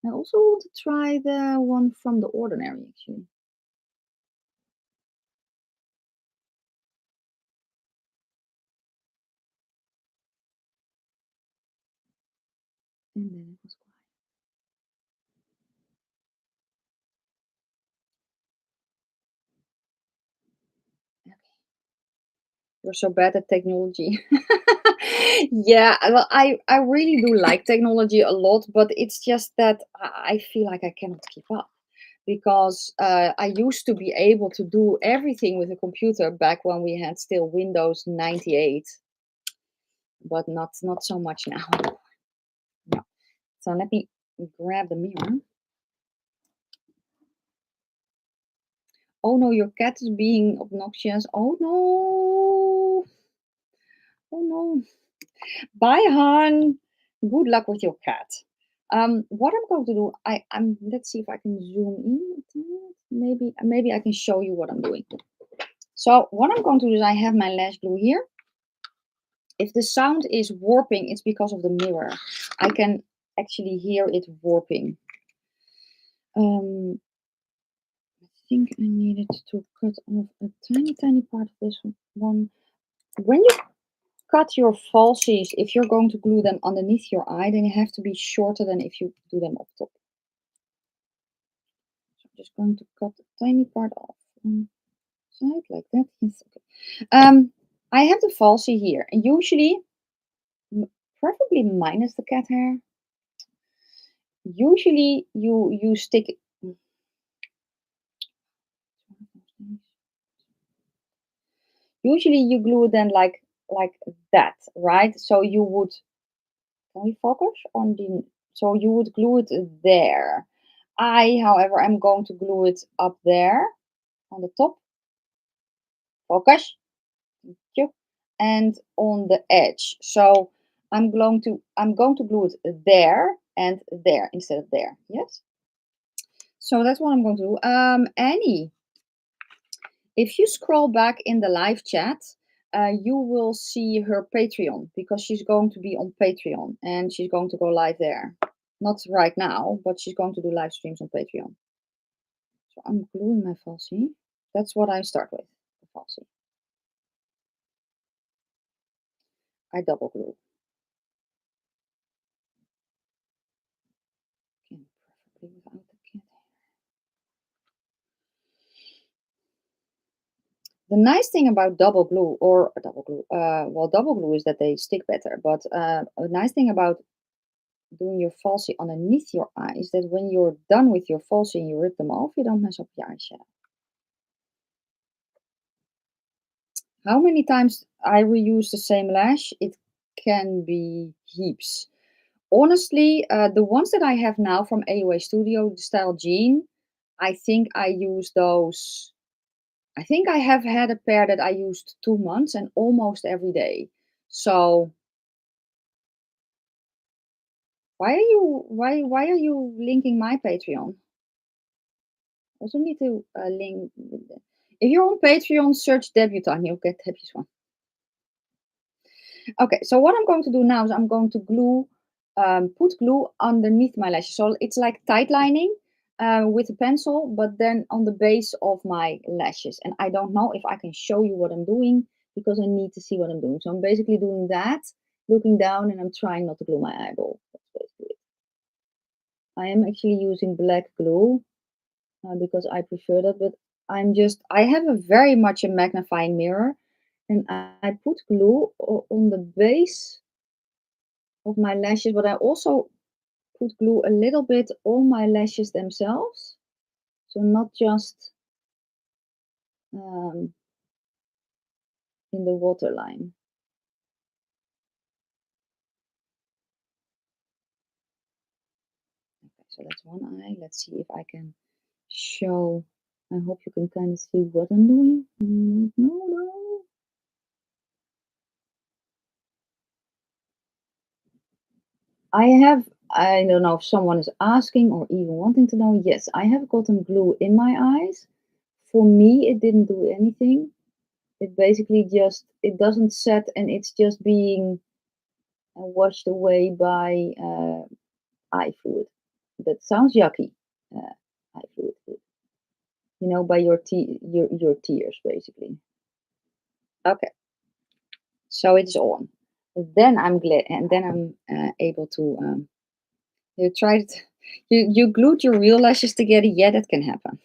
I also want to try the one from The Ordinary, actually. And then it was quiet. Okay. You're so bad at technology. Yeah, well, I really do like technology a lot, but it's just that I feel like I cannot keep up because I used to be able to do everything with a computer back when we had still Windows 98, but not so much now. No. So let me grab the mirror. Oh no, your cat is being obnoxious. Oh no. Oh no. Bye, hon. Good luck with your cat. What I'm going to do, let's see if I can zoom in. Maybe I can show you what I'm doing. So what I'm going to do is I have my lash glue here. If the sound is warping, it's because of the mirror. I can actually hear it warping. I think I needed to cut off a tiny part of this one. When you cut your falsies, if you're going to glue them underneath your eye, then you have to be shorter than if you do them up top. So I'm just going to cut a tiny part off one side like that. Yes, okay. I have the falsie here, and usually, preferably minus the cat hair. Usually, you stick. Usually, you glue it then like that, right? So you would. Can we focus on the? So you would glue it there. However, I'm going to glue it up there on the top. Focus. Thank you. And on the edge. So I'm going to glue it there and there instead of there. Yes. So that's what I'm going to do. Annie, if you scroll back in the live chat, you will see her Patreon because she's going to be on Patreon and she's going to go live there. Not right now, but she's going to do live streams on Patreon. So I'm gluing my falsie. That's what I start with, the falsie. I double glue. Again, preferably without the cat. The nice thing about double glue, double glue is that they stick better. But a nice thing about doing your falsie underneath your eye is that when you're done with your falsie and you rip them off, you don't mess up your eyeshadow. How many times I reuse the same lash? It can be heaps. Honestly, the ones that I have now from AOA Studio, the style Jean, I think I use those. I think I have had a pair that I used 2 months and almost every day. So why are you linking my Patreon? Also need to link. If you're on Patreon, search Debutante. You'll get Debbie's one. Okay, so what I'm going to do now is I'm going to put glue underneath my lashes. So it's like tight lining with a pencil, but then on the base of my lashes. And I don't know if I can show you what I'm doing because I need to see what I'm doing. So I'm basically doing that, looking down, and I'm trying not to glue my eyeball. That's basically it. I am actually using black glue because I prefer that, but I have a very much a magnifying mirror, and I put glue on the base of my lashes, but I also put glue a little bit on my lashes themselves. So not just in the waterline. Okay, so that's one eye. Let's see if I can show. I hope you can kind of see what I'm doing. No. I don't know if someone is asking or even wanting to know. Yes, I have gotten glue in my eyes. For me, it didn't do anything. It basically it doesn't set and it's just being washed away by eye fluid. That sounds yucky. Eye fluid, by your tears, basically. Okay, so it's on. Then I'm glad, and then I'm able to You tried, you glued your real lashes together. Yeah, that can happen.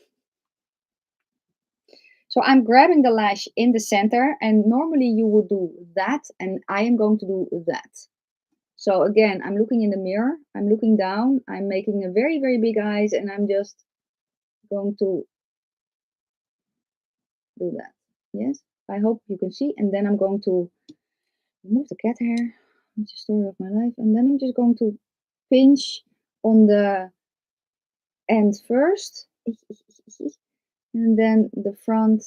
So I'm grabbing the lash in the center, and normally you would do that, and I am going to do that. So again, I'm looking in the mirror, I'm looking down, I'm making a very, very big eyes, and I'm just going to do that. Yes, I hope you can see. And then I'm going to remove the cat hair, which is the story of my life. And then I'm just going to pinch on the end first, and then the front,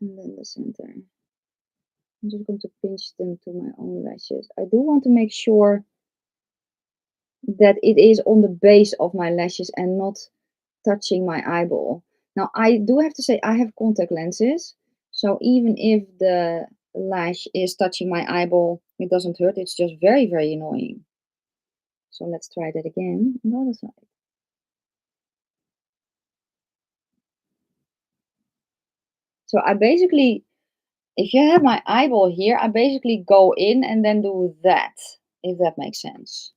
and then the center. I'm just going to pinch them to my own lashes. I do want to make sure that it is on the base of my lashes and not touching my eyeball. Now, I do have to say I have contact lenses, so even if the lash is touching my eyeball, it doesn't hurt. It's just very, very annoying. So let's try that again on the other side. So I basically, if you have my eyeball here, I basically go in and then do that, if that makes sense.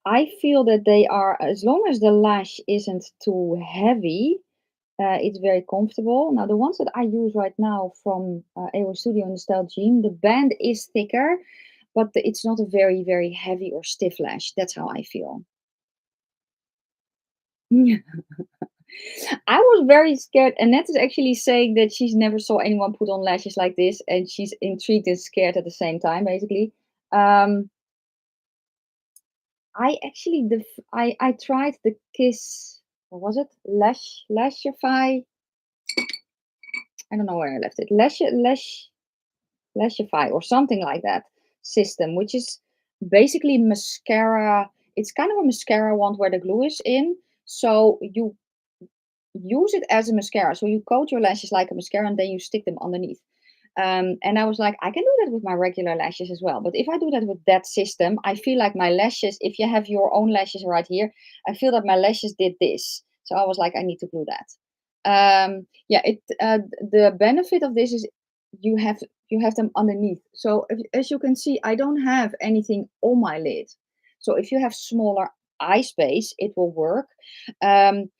I feel that they are, as long as the lash isn't too heavy, it's very comfortable. Now, the ones that I use right now from AO Studio in the style Jean, the band is thicker, but it's not a very, very heavy or stiff lash. That's how I feel. I was very scared. Annette is actually saying that she's never saw anyone put on lashes like this, and she's intrigued and scared at the same time, basically. Um, I actually I tried the Kiss. What was it? Lashify. I don't know where I left it. Lashify or something like that system, which is basically mascara. It's kind of a mascara wand where the glue is in. So you use it as a mascara. So you coat your lashes like a mascara and then you stick them underneath. And I was like, I can do that with my regular lashes as well. But if I do that with that system, I feel like my lashes, if you have your own lashes right here, I feel that my lashes did this. So I was like, I need to glue that. Yeah, the benefit of this is you have you have them underneath. So as you can see, I don't have anything on my lid. So if you have smaller eye space, it will work. Um,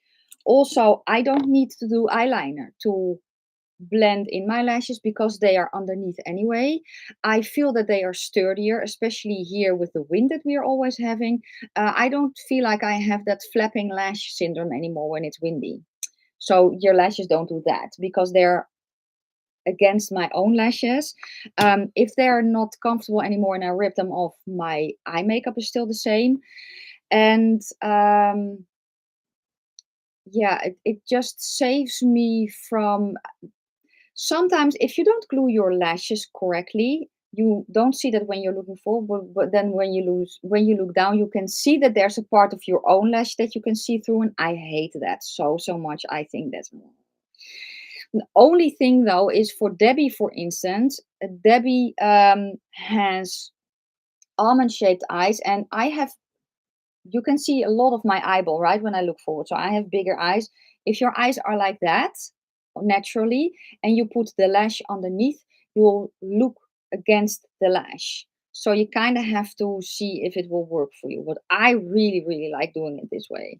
Also, I don't need to do eyeliner to blend in my lashes because they are underneath anyway. I feel that they are sturdier, especially here with the wind that we are always having. I don't feel like I have that flapping lash syndrome anymore when it's windy. So your lashes don't do that because they're against my own lashes. If they're not comfortable anymore and I rip them off, my eye makeup is still the same. And yeah, it just saves me from sometimes if you don't glue your lashes correctly, you don't see that when you're looking forward, but then when you look down, you can see that there's a part of your own lash that you can see through, and I hate that so much. I think that's wrong. The only thing though is for Debbie, for instance, Debbie has almond shaped eyes, and I have you can see a lot of my eyeball, right, when I look forward. So I have bigger eyes. If your eyes are like that naturally and you put the lash underneath, you will look against the lash. So you kind of have to see if it will work for you. But I really, really like doing it this way.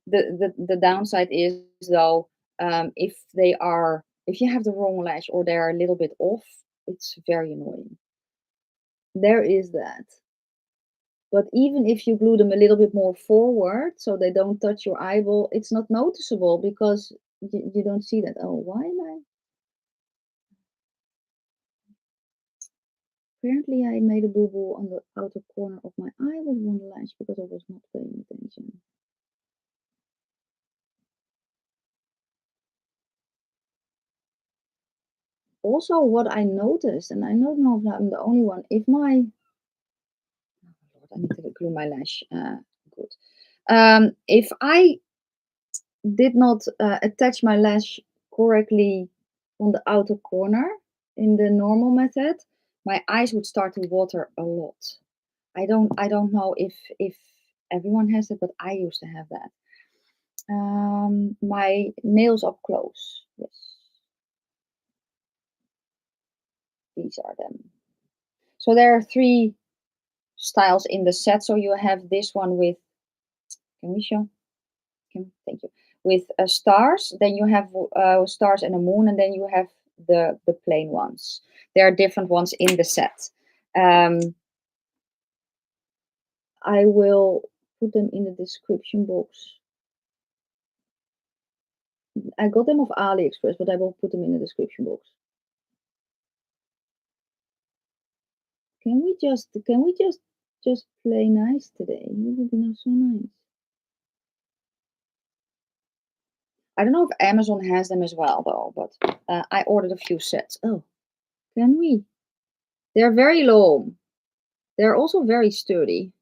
The downside is though, if you have the wrong lash or they're a little bit off, it's very annoying. There is that. But even if you glue them a little bit more forward so they don't touch your eyeball, it's not noticeable because you don't see that. Oh, why am I? Apparently, I made a boo boo on the outer corner of my eye with one lash because I was not paying attention. Also, what I noticed, and I don't know if I'm the only one, if my. Oh Lord, I need to glue my lash. Good. If I did not attach my lash correctly on the outer corner in the normal method, my eyes would start to water a lot. I don't know if everyone has it, but I used to have that. My nails up close. Yes. These are them. So there are 3 styles in the set. So you have this one with, can we show? Thank you. With stars, then you have stars and a moon, and then you have the plain ones. There are different ones in the set. I will put them in the description box. I got them off AliExpress, but I will put them in the description box. Can we just play nice today? It would be not so nice. I don't know if Amazon has them as well though, but I ordered a few sets. Oh, can we? They're very long. They're also very sturdy.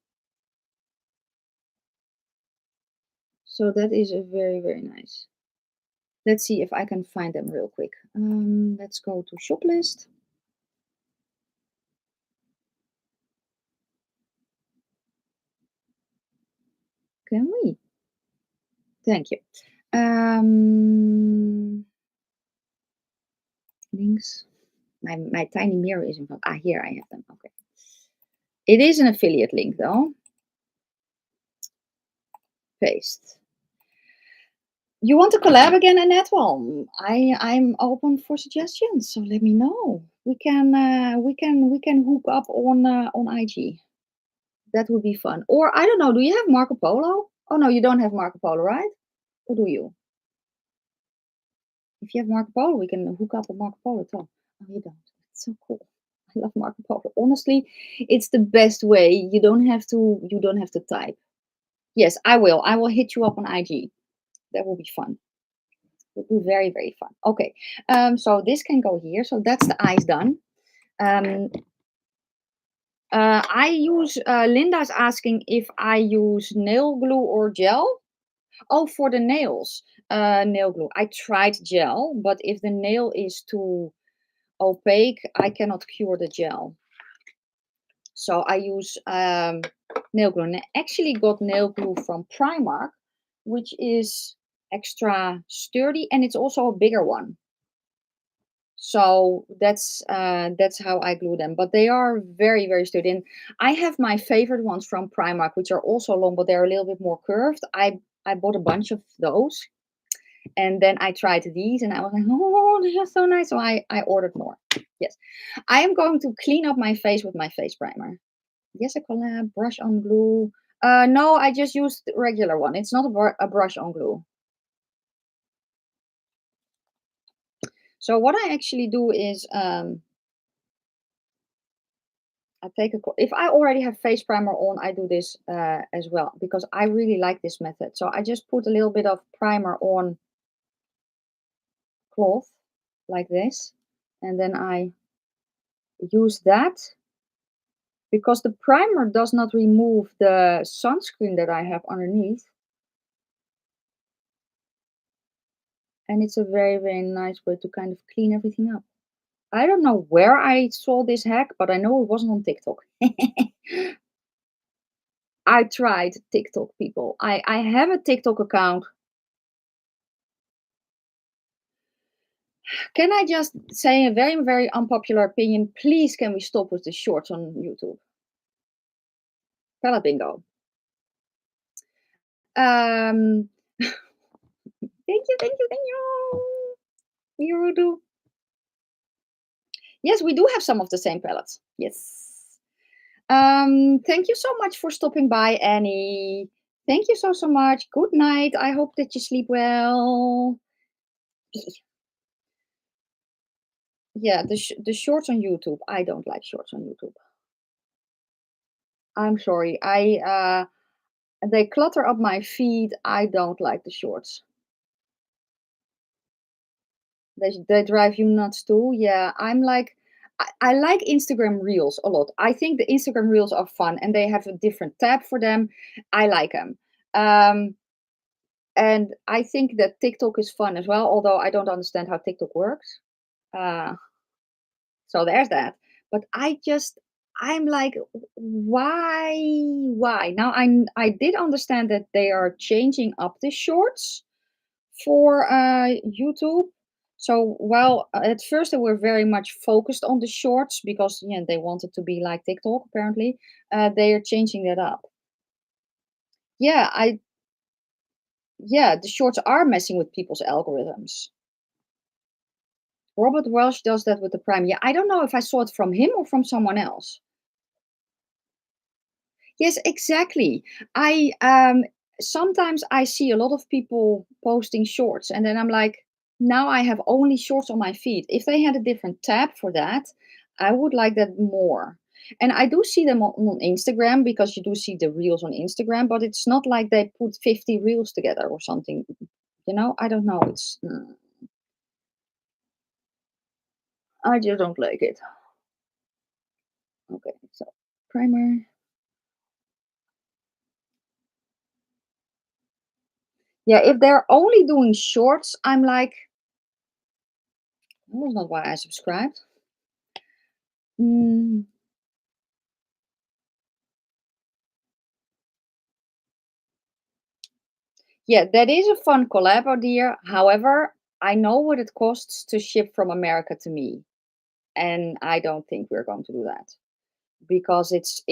So that is a very, very nice. Let's see if I can find them real quick. Let's go to shop list. Can we? Thank you. Links. My tiny mirror is in front. Here I have them. Okay. It is an affiliate link though. Paste. You want to collab again, Annette? Well, I'm open for suggestions, so let me know. We can hook up on IG. That would be fun. Or I don't know. Do you have Marco Polo? Oh no, you don't have Marco Polo, right? Or do you? If you have Marco Polo, we can hook up on Marco Polo too. Oh, you don't. It's so cool. I love Marco Polo. Honestly, it's the best way. You don't have to type. Yes, I will. I will hit you up on IG. That will be fun. It will be very, very fun. Okay. So this can go here. So that's the eyes done. I use Linda's asking if I use nail glue or gel. Oh, for the nails, nail glue. I tried gel, but if the nail is too opaque, I cannot cure the gel. So I use nail glue. And I actually got nail glue from Primark, which is extra sturdy, and it's also a bigger one. So that's how I glue them. But they are very, very sturdy. And I have my favorite ones from Primark, which are also long, but they're a little bit more curved. I bought a bunch of those. And then I tried these and I was like, oh, these are so nice. So I ordered more. Yes. I am going to clean up my face with my face primer. Yes, a collab, brush on glue. No, I just used the regular one. It's not a brush on glue. So what I actually do is I take if I already have face primer on, I do this as well because I really like this method. So I just put a little bit of primer on cloth like this, and then I use that because the primer does not remove the sunscreen that I have underneath. And it's a very, very nice way to kind of clean everything up. I don't know where I saw this hack, but I know it wasn't on TikTok. I tried TikTok, people. I have a TikTok account. Can I just say a very, very unpopular opinion? Please, can we stop with the shorts on YouTube? Palette bingo. Thank you, thank you, thank you. You do. Yes, we do have some of the same palettes. Yes. Thank you so much for stopping by, Annie. Thank you so much. Good night. I hope that you sleep well. Yeah, the shorts on YouTube. I don't like shorts on YouTube. I'm sorry. They clutter up my feed. I don't like the shorts. They drive you nuts too. Yeah, I'm like, I like Instagram Reels a lot. I think the Instagram Reels are fun and they have a different tab for them. I like them. And I think that TikTok is fun as well, although I don't understand how TikTok works. So there's that. But I'm like, why? Now I did understand that they are changing up the shorts for YouTube. So while at first they were very much focused on the shorts because they wanted to be like TikTok apparently, they are changing that up. Yeah, the shorts are messing with people's algorithms. Robert Welsh does that with the Prime. Yeah, I don't know if I saw it from him or from someone else. Yes, exactly. I sometimes I see a lot of people posting shorts, and then I'm like, now I have only shorts on my feed. If they had a different tab for that, I would like that more. And I do see them on Instagram because you do see the reels on Instagram, but it's not like they put 50 reels together or something. I don't know. I just don't like it. Okay, so primer. Yeah, if they're only doing shorts, I'm like, that was not why I subscribed. Mm, yeah, that is a fun collab idea. However, I know what it costs to ship from America to me, and I don't think we're going to do that because it's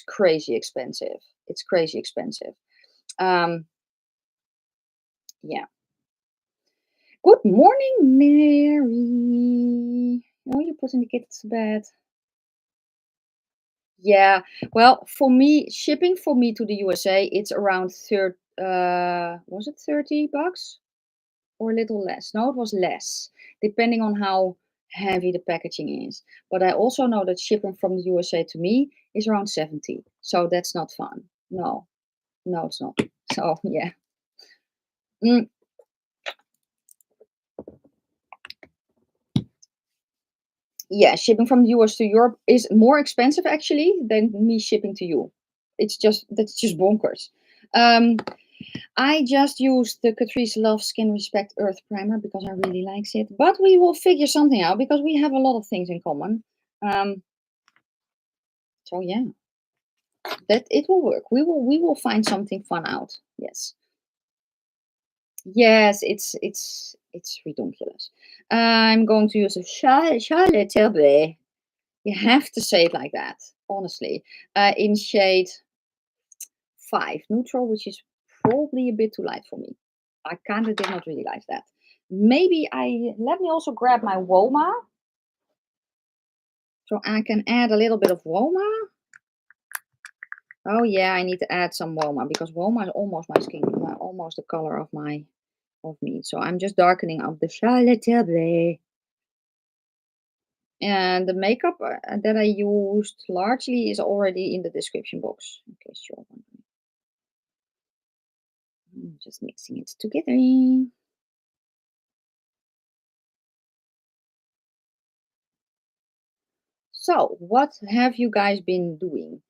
crazy expensive. It's crazy expensive. Um, yeah. Good morning, Mary. Oh, you're putting the kids to bed. Yeah. Well, for me, shipping for me to the USA, it's around was it $30 or a little less? No, it was less, depending on how heavy the packaging is. But I also know that shipping from the USA to me is around 70. So that's not fun. No, no, it's not. So yeah. Mm, yeah, shipping from the US to Europe is more expensive actually than me shipping to you. That's just bonkers. Um, I just used the Catrice Love Skin Respect Earth Primer because I really likes it. But we will figure something out because we have a lot of things in common. Um, so yeah, that it will work. We will find something fun out. Yes. Yes, it's ridiculous. I'm going to use a Charlotte Tilbury. You have to say it like that, honestly. In shade 5, neutral, which is probably a bit too light for me. I kind of did not really like that. Let me also grab my Woma. So I can add a little bit of Woma. Oh yeah, I need to add some Woma because Woma is almost my skin, almost the color of me. So I'm just darkening up the Charlotte Tilbury. And the makeup that I used largely is already in the description box. Okay, sure. Just mixing it together. So, what have you guys been doing?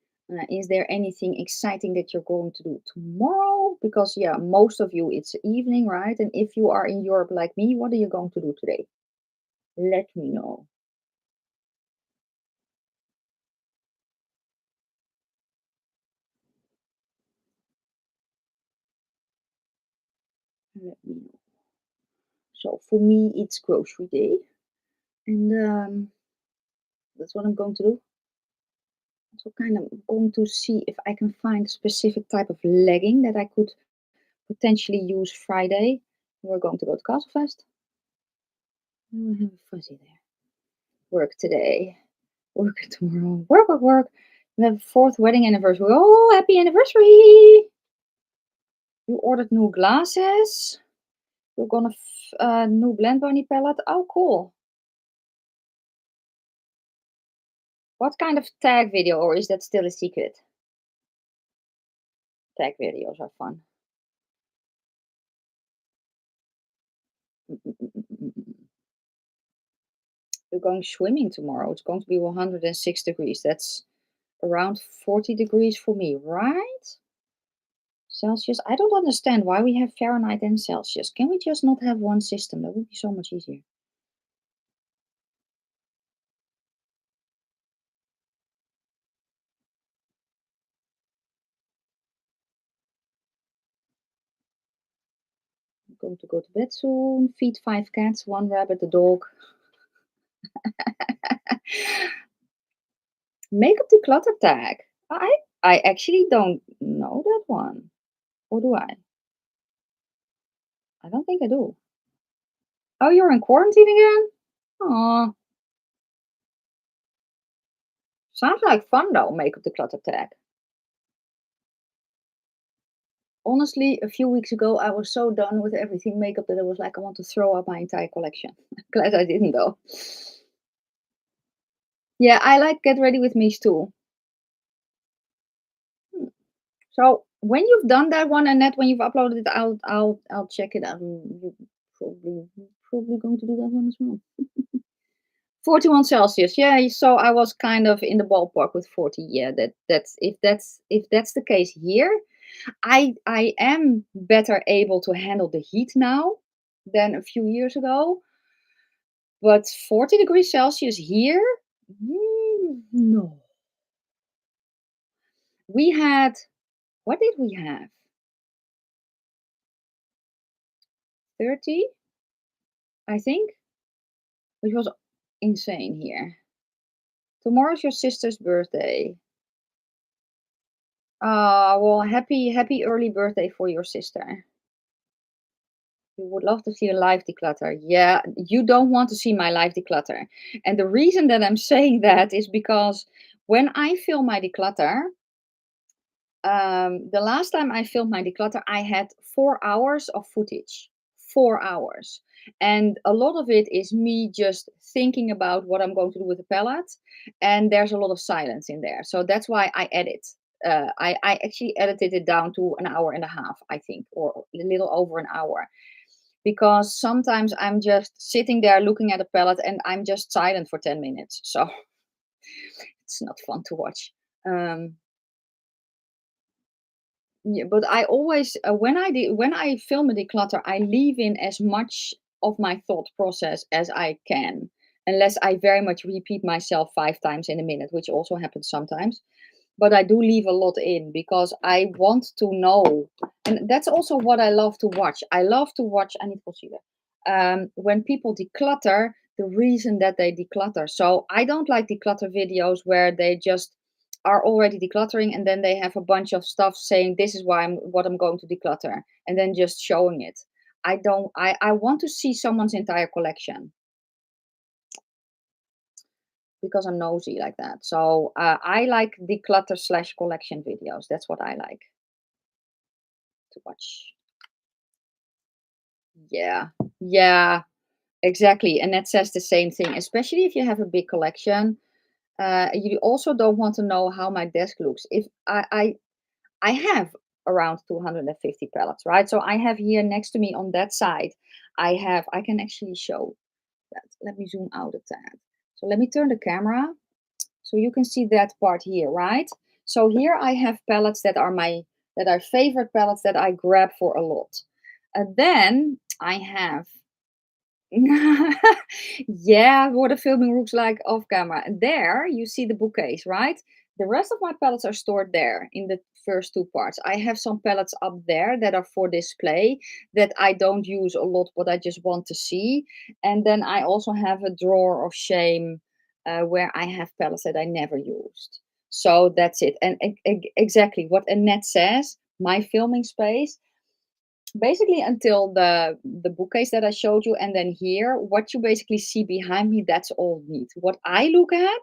Is there anything exciting that you're going to do tomorrow? Because, yeah, most of you, it's evening, right? And if you are in Europe like me, what are you going to do today? Let me know. Let me know. So, for me, it's grocery day. And that's what I'm going to do. So, kind of going to see if I can find a specific type of legging that I could potentially use Friday. We're going to go to Castlefest. I have a fuzzy there. Work today. Work tomorrow. Work, work, work. The fourth wedding anniversary. Oh, happy anniversary! You ordered new glasses. You're gonna new blend bunny palette. Oh, cool. What kind of tag video, or is that still a secret? Tag videos are fun. You're going swimming tomorrow. It's going to be 106 degrees. That's around 40 degrees for me, right? Celsius. I don't understand why we have Fahrenheit and Celsius. Can we just not have one system? That would be so much easier. going to go to bed soon. Feed 5 cats, 1 rabbit, a dog. Makeup declutter tag. I actually don't know that one. Or do I? I don't think I do. Oh, you're in quarantine again? Aw. Sounds like fun though, makeup declutter tag. Honestly, a few weeks ago, I was so done with everything makeup that I was like, I want to throw out my entire collection. Glad I didn't though. Yeah, I like Get Ready With Me's too. Hmm. So when you've done that one, Annette, when you've uploaded it, I'll check it out. You're probably going to do that one as well. 41 Celsius. Yeah, so I was kind of in the ballpark with 40. Yeah, that's the case here. I am better able to handle the heat now than a few years ago. But 40 degrees Celsius here? No. We had, what did we have? 30, I think, which was insane here. Tomorrow's your sister's birthday. Well, happy early birthday for your sister. You would love to see a live declutter. Yeah, you don't want to see my live declutter. And the reason that I'm saying that is because when I film my declutter, the last time I filmed my declutter, I had 4 hours of footage. 4 hours. And a lot of it is me just thinking about what I'm going to do with the palette. And there's a lot of silence in there. So that's why I edit. I actually edited it down to an hour and a half, I think, or a little over an hour. Because sometimes I'm just sitting there looking at a palette and I'm just silent for 10 minutes. So it's not fun to watch. Um, Yeah, but I always when I film a declutter, I leave in as much of my thought process as I can, unless I very much repeat myself 5 times in a minute, which also happens sometimes. But I do leave a lot in because I want to know, and that's also what I love to watch. I love to watch. I need to see that. When people declutter, the reason that they declutter. So I don't like declutter videos where they just are already decluttering and then they have a bunch of stuff saying this is what I'm going to declutter and then just showing it. I don't I want to see someone's entire collection because I'm nosy like that. So I like declutter slash collection videos. That's what I like to watch. Yeah, yeah, exactly. And that says the same thing, especially if you have a big collection. You also don't want to know how my desk looks. If I have around 250 palettes, right? So I have here next to me on that side, I can actually show that. Let me zoom out a tad. So let me turn the camera so you can see that part here, right? So here I have palettes that are favorite palettes that I grab for a lot. And then I have yeah, what the filming looks like off camera. And there you see the bouquets, right? The rest of my palettes are stored there in the first 2 parts. I have some palettes up there that are for display that I don't use a lot, but I just want to see. And then I also have a drawer of shame where I have palettes that I never used. So that's it. And exactly what Annette says, my filming space basically until the bookcase that I showed you, and then here, what you basically see behind me, that's all neat. What I look at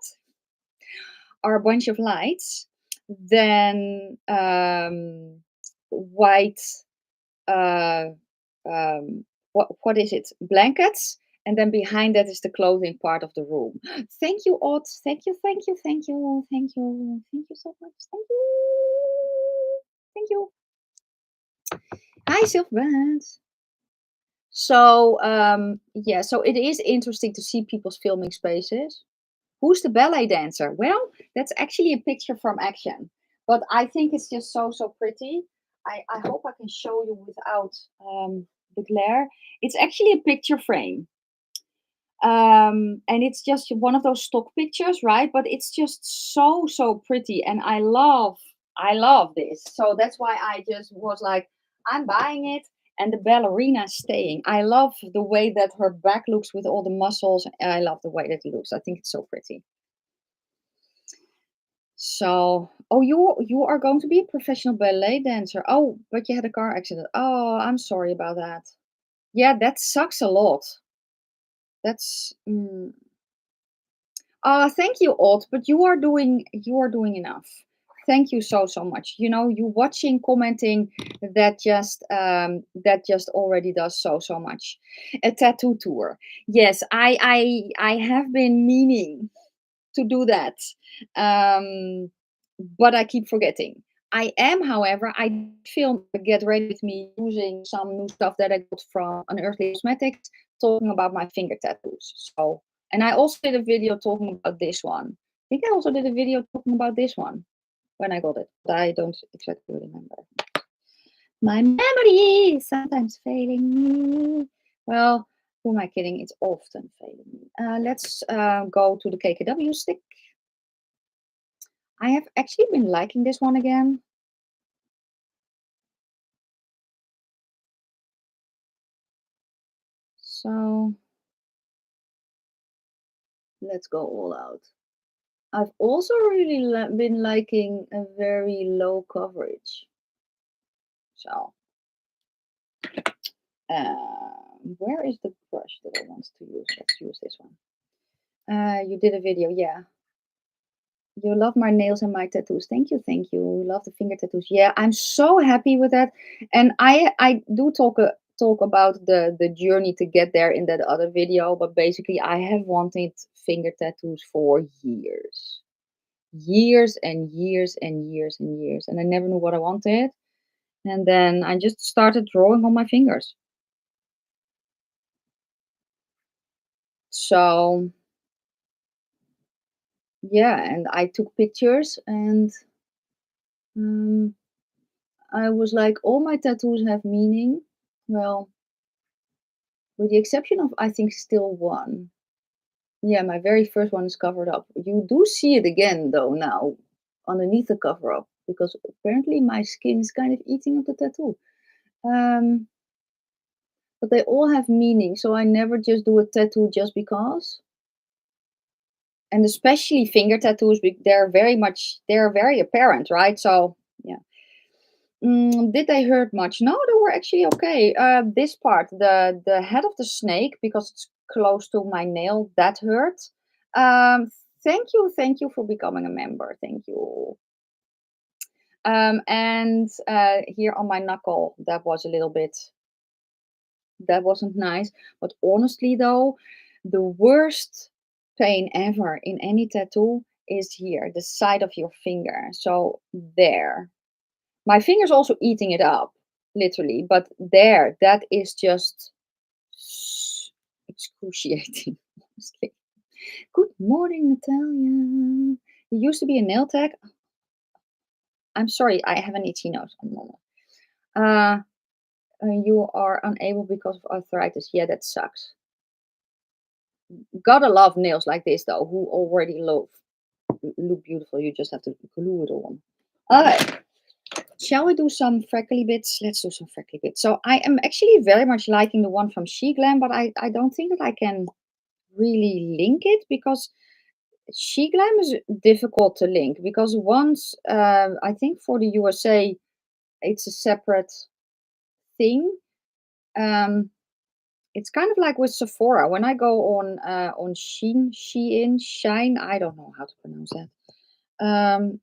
are a bunch of lights, then white, uh, what is it? Blankets, and then behind that is the clothing part of the room. Thank you, Odd. Thank you, thank you, thank you, thank you, thank you so much. Thank you, thank you. Hi, Sylvans. So yeah, so it is interesting to see people's filming spaces. Who's the ballet dancer? Well, that's actually a picture from Action, but I think it's just so pretty. I hope I can show you without the glare. It's actually a picture frame, and it's just one of those stock pictures, right? But it's just so pretty, and I love this. So that's why I just was like, I'm buying it. And the ballerina staying. I love the way that her back looks with all the muscles. I love the way that it looks. I think it's so pretty. So, oh, you are going to be a professional ballet dancer. Oh, but you had a car accident. Oh, I'm sorry about that. Yeah, that sucks a lot. That's thank you, Odd, but you are doing enough. Thank you so much. You know, you watching, commenting, that just already does so much. A tattoo tour. Yes, I have been meaning to do that. Um, but I keep forgetting. I am, however, I film Get Ready With Me using some new stuff that I got from Unearthly Cosmetics, talking about my finger tattoos. So, and I also did a video talking about this one. I think I also did a video talking about this one when I got it, but I don't exactly remember. My memory is sometimes failing me. Well, who am I kidding? It's often failing me. Let's go to the KKW stick. I have actually been liking this one again. So let's go all out. I've also really been liking a very low coverage. So, where is the brush that I want to use? Let's use this one. You did a video, yeah. You love my nails and my tattoos. Thank you, thank you. You love the finger tattoos. Yeah, I'm so happy with that. And I do talk about the journey to get there in that other video, but basically I have wanted finger tattoos for years. Years and years and years and years. And I never knew what I wanted. And then I just started drawing on my fingers. So yeah, and I took pictures and um, I was like, all my tattoos have meaning. Well, with the exception of, I think, still one. Yeah, my very first one is covered up. You do see it again, though, now underneath the cover up, because apparently my skin is kind of eating up the tattoo. But they all have meaning, so I never just do a tattoo just because. And especially finger tattoos, they're very apparent, right? So, yeah. Did they hurt much? No, they were actually okay. This part, the head of the snake, because it's close to my nail, that hurt. Um, thank you for becoming a member. Thank you. And here on my knuckle, that wasn't nice. But honestly, though, the worst pain ever in any tattoo is here, the side of your finger. So there. My finger's also eating it up, literally, but there, that is just excruciating, honestly. Good morning, Natalia. You used to be a nail tech. I'm sorry, I have an itchy nose. I'm normal. You are unable because of arthritis. Yeah, that sucks. Gotta love nails like this, though, who already look beautiful. You just have to glue it on. All right. Shall we do some freckly bits? Let's do some freckly bits. So I am actually very much liking the one from She Glam, but I don't think that I can really link it because She Glam is difficult to link because once I think for the USA it's a separate thing. It's kind of like with Sephora. When I go on Shine, I don't know how to pronounce that.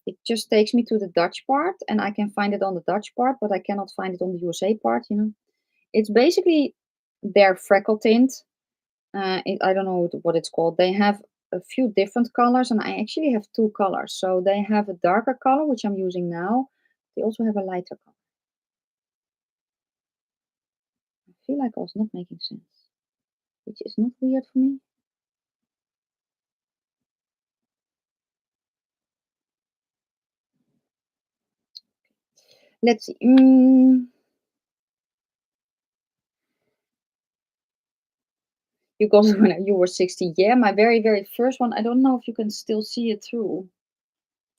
It just takes me to the Dutch part and I can find it on the Dutch part, but I cannot find it on the USA part, you know. It's basically their freckle tint. I don't know what it's called. They have a few different colors and I actually have two colors. So they have a darker color, which I'm using now. They also have a lighter color. I feel like I was not making sense, which is not weird for me. Let's see. You got it when you were 60. Yeah, my very, very first one. I don't know if you can still see it through.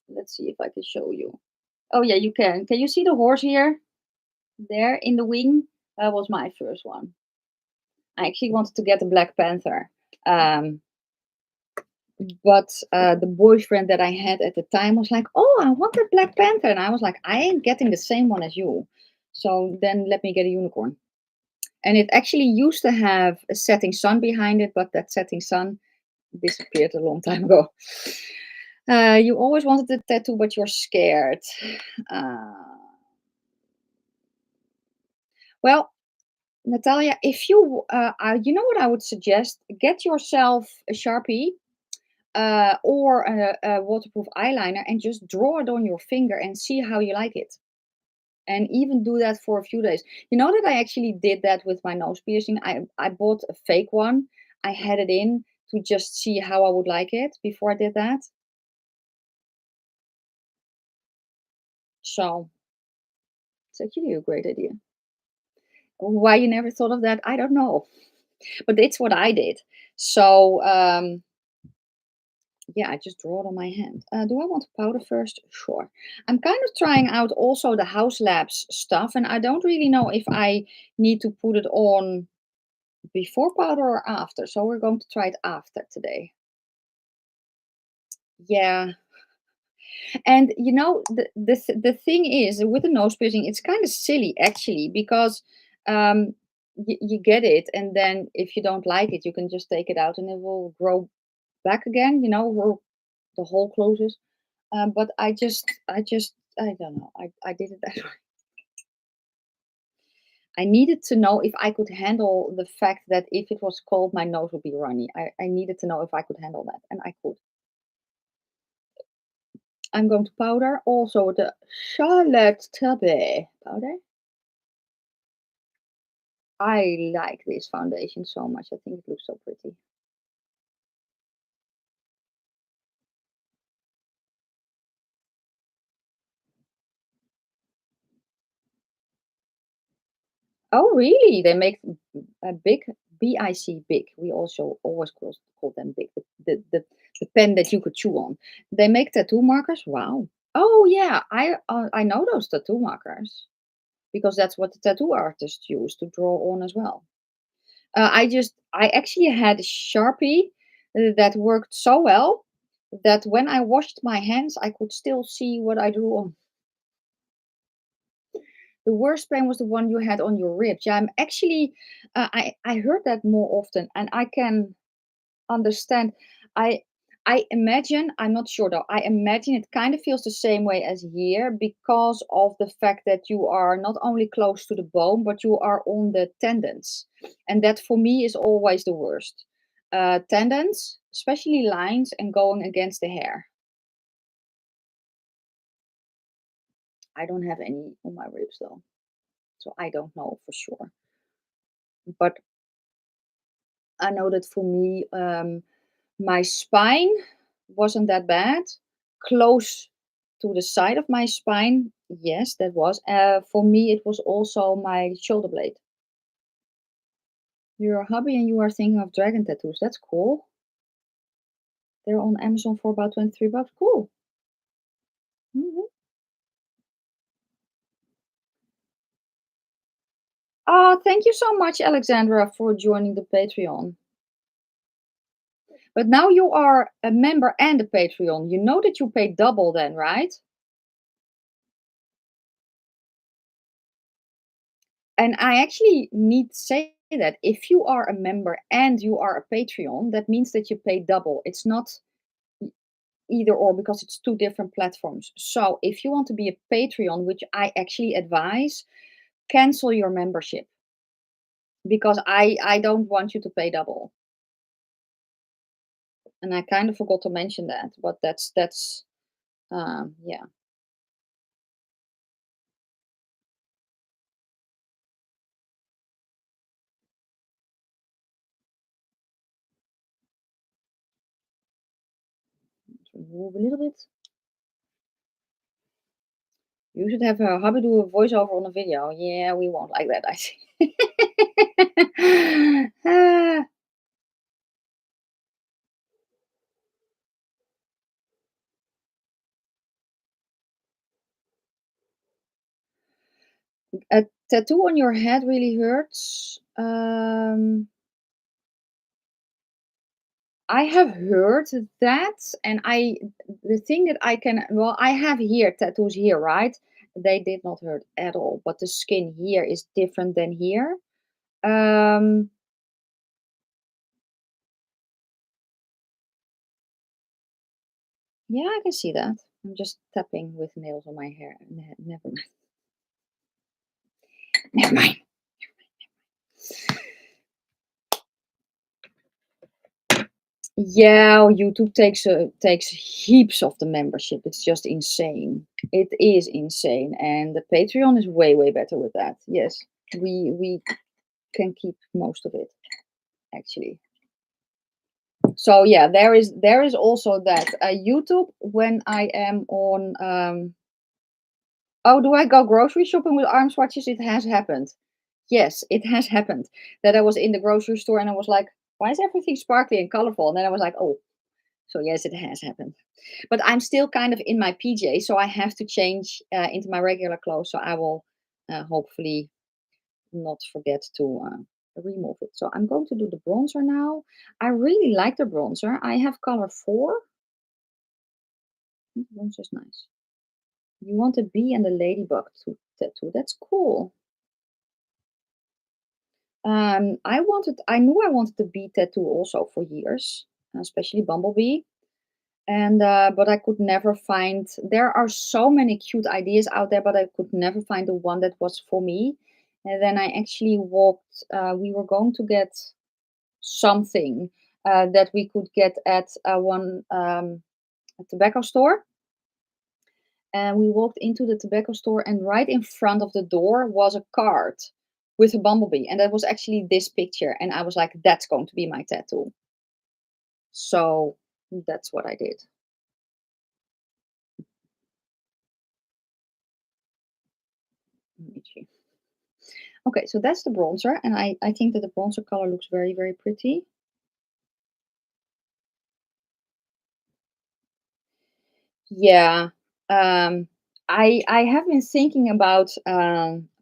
Let's see if I can show you. Oh, yeah, you can. Can you see the horse here? There in the wing? That was my first one. I actually wanted to get a Black Panther. Um, but the boyfriend that I had at the time was like, "Oh, I want that Black Panther," and I was like, "I ain't getting the same one as you." So then let me get a unicorn. And it actually used to have a setting sun behind it, but that setting sun disappeared a long time ago. You always wanted the tattoo, but you're scared. Uh, well, Natalia, if you know what I would suggest? Get yourself a Sharpie or a waterproof eyeliner and just draw it on your finger and see how you like it. And even do that for a few days. You know that I actually did that with my nose piercing. I bought a fake one. I had it in to just see how I would like it before I did that. So it's actually a great idea. Why you never thought of that, I don't know. But it's what I did. So yeah, I just draw it on my hand. Do I want to powder first? Sure. I'm kind of trying out also the House Labs stuff, and I don't really know if I need to put it on before powder or after. So we're going to try it after today. Yeah. And you know, the thing is with the nose piercing, it's kind of silly actually because you get it, and then if you don't like it, you can just take it out and it will grow back again. You know, where the hole closes. But I don't know. I did it that way. I needed to know if I could handle the fact that if it was cold, my nose would be runny. I needed to know if I could handle that, and I could. I'm going to powder also the Charlotte Tilbury powder. I like this foundation so much. I think it looks so pretty. Oh, really? They make a big BIC big. We also always call them big. The pen that you could chew on. They make tattoo markers. Wow. Oh yeah, I know those tattoo markers because that's what the tattoo artists use to draw on as well. I actually had a Sharpie that worked so well that when I washed my hands, I could still see what I drew on. The worst pain was the one you had on your ribs. Yeah, I'm actually, I heard that more often, and I can understand. I I imagine, I'm not sure though. I imagine it kind of feels the same way as here because of the fact that you are not only close to the bone, but you are on the tendons, and that for me is always the worst. Tendons, especially lines, and going against the hair. I don't have any on my ribs though, so I don't know for sure. But I know that for me, my spine wasn't that bad. Close to the side of my spine, yes, that was. For me, it was also my shoulder blade. You're a hobby and you are thinking of dragon tattoos. That's cool. They're on Amazon for about 23 bucks. Cool. Mhm. Thank you so much, Alexandra, for joining the Patreon. But now you are a member and a Patreon. You know that you pay double then, right? And I actually need to say that if you are a member and you are a Patreon, that means that you pay double. It's not either or because it's two different platforms. So if you want to be a Patreon, which I actually advise, cancel your membership because I don't want you to pay double. And I kind of forgot to mention that, but that's yeah. Move a little bit. You should have a hubby do a voiceover on a video. Yeah, we won't like that, I see. Ah, tattoo on your head really hurts. I have heard that, and the thing that I can, well, I have here tattoos here, right? They did not hurt at all, but the skin here is different than here. Um, yeah, I can see that. I'm just tapping with nails on my hair. Never mind. Never mind. Yeah, YouTube takes heaps of the membership. It's just insane. It is insane, and the Patreon is way better with that. Yes, we can keep most of it actually. So yeah, there is also that YouTube when I am on. Oh, do I go grocery shopping with arm swatches? It has happened. Yes, it has happened that I was in the grocery store and I was like, why is everything sparkly and colorful? And then I was like, oh, so yes, it has happened. But I'm still kind of in my PJ, so I have to change into my regular clothes. So I will hopefully not forget to remove it. So I'm going to do the bronzer now. I really like the bronzer. I have color 4. The bronzer is nice. You want a bee and a ladybug tattoo. That's cool. I knew I wanted the bee tattoo also for years, especially Bumblebee. And but I could never find. There are so many cute ideas out there, but I could never find the one that was for me. And then I actually walked. We were going to get something that we could get at one a tobacco store. And we walked into the tobacco store, and right in front of the door was a card with a bumblebee, and that was actually this picture. And I was like, "That's going to be my tattoo." So that's what I did. Okay, so that's the bronzer, and I think that the bronzer color looks very pretty. Yeah, I have been thinking about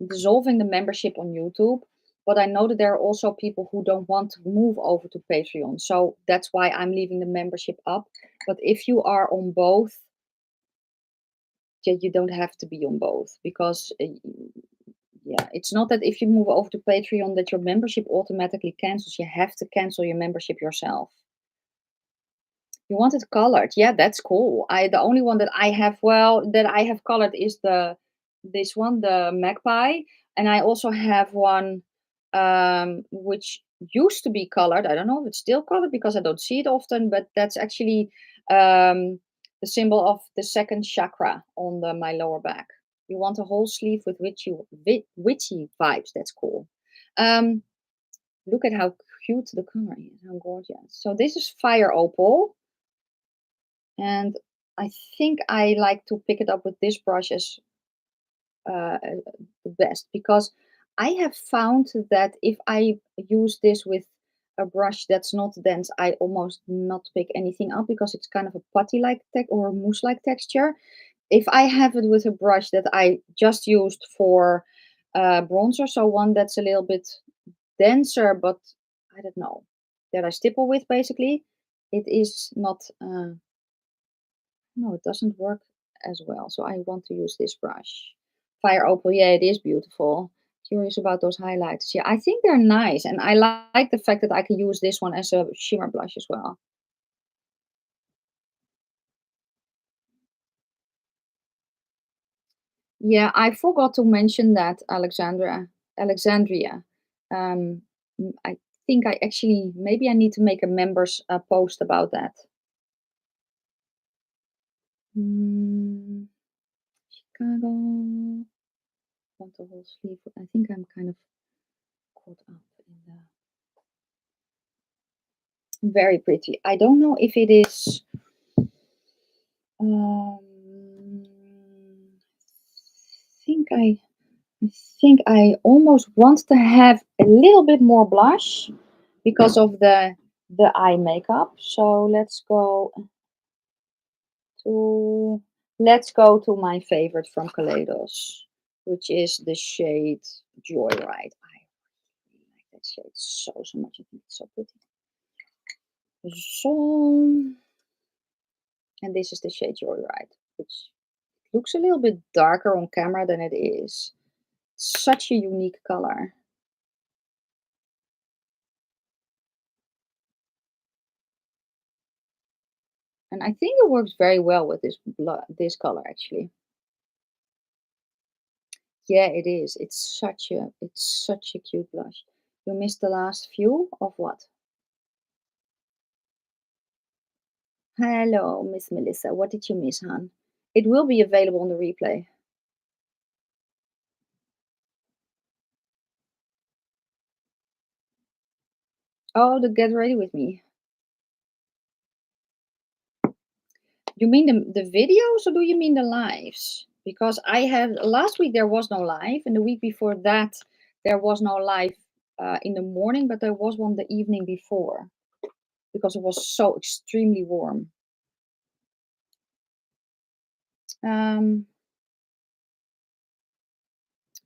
dissolving the membership on YouTube, but I know that there are also people who don't want to move over to Patreon, so that's why I'm leaving the membership up. But if you are on both, you don't have to be on both because yeah, it's not that if you move over to Patreon that your membership automatically cancels. You have to cancel your membership yourself. You want it colored. Yeah, that's cool. The only one that I have, well, that I have colored is this one, the magpie. And I also have one which used to be colored. I don't know if it's still colored because I don't see it often, but that's actually the symbol of the second chakra on my lower back. You want a whole sleeve with witchy vibes. That's cool. Um, Look at how cute the color is. How gorgeous. So this is Fire Opal. And I think I like to pick it up with this brush as the best because I have found that if I use this with a brush that's not dense, I almost not pick anything up because it's kind of a putty-like or a mousse-like texture. If I have it with a brush that I just used for bronzer, so one that's a little bit denser, but I don't know, that I stipple with basically, it is not. No, it doesn't work as well. So I want to use this brush. Fire Opal, yeah, it is beautiful. Curious about those highlights. Yeah, I think they're nice. And I like the fact that I can use this one as a shimmer blush as well. Yeah, I forgot to mention that Alexandria. I think I actually, maybe I need to make a members post about that. Mm, Chicago. Want the whole sleeve. I think I'm kind of caught up in the. Very pretty. I don't know if it is. Um, think I, I think I almost want to have a little bit more blush because of the eye makeup. So to let's go to my favorite from Kaleidos, which is the shade Joyride. I really like that shade so much. I think it's so pretty. So, and this is the shade Joyride, which looks a little bit darker on camera than it is. Such a unique color. And I think it works very well with this color actually. Yeah, it is. It's such a cute blush. You missed the last few of what? Hello, Miss Melissa. What did you miss, hon? It will be available on the replay. Oh, the Get Ready With Me. You mean the videos or do you mean the lives? Because I had last week there was no live, and the week before that there was no live in the morning, but there was one the evening before because it was so extremely warm.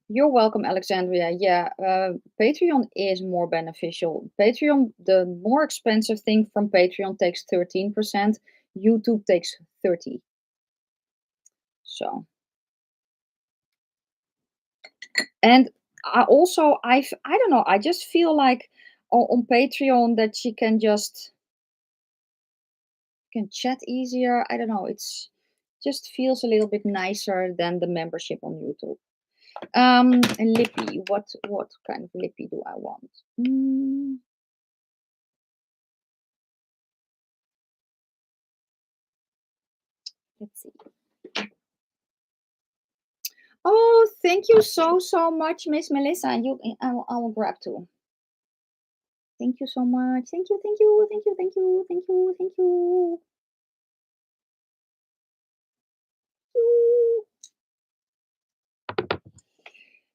You're welcome, Alexandria. Yeah, Patreon is more beneficial. Patreon, the more expensive thing from Patreon takes 13%. YouTube takes 30%. So, and I don't know. I just feel like on Patreon that she can can chat easier. I don't know. It's just feels a little bit nicer than the membership on YouTube. And lippy. What kind of lippy do I want? Let's see. Oh, thank you so much, Miss Melissa. And I will grab two. Thank you so much. Thank you, thank you, thank you, thank you, thank you, thank you.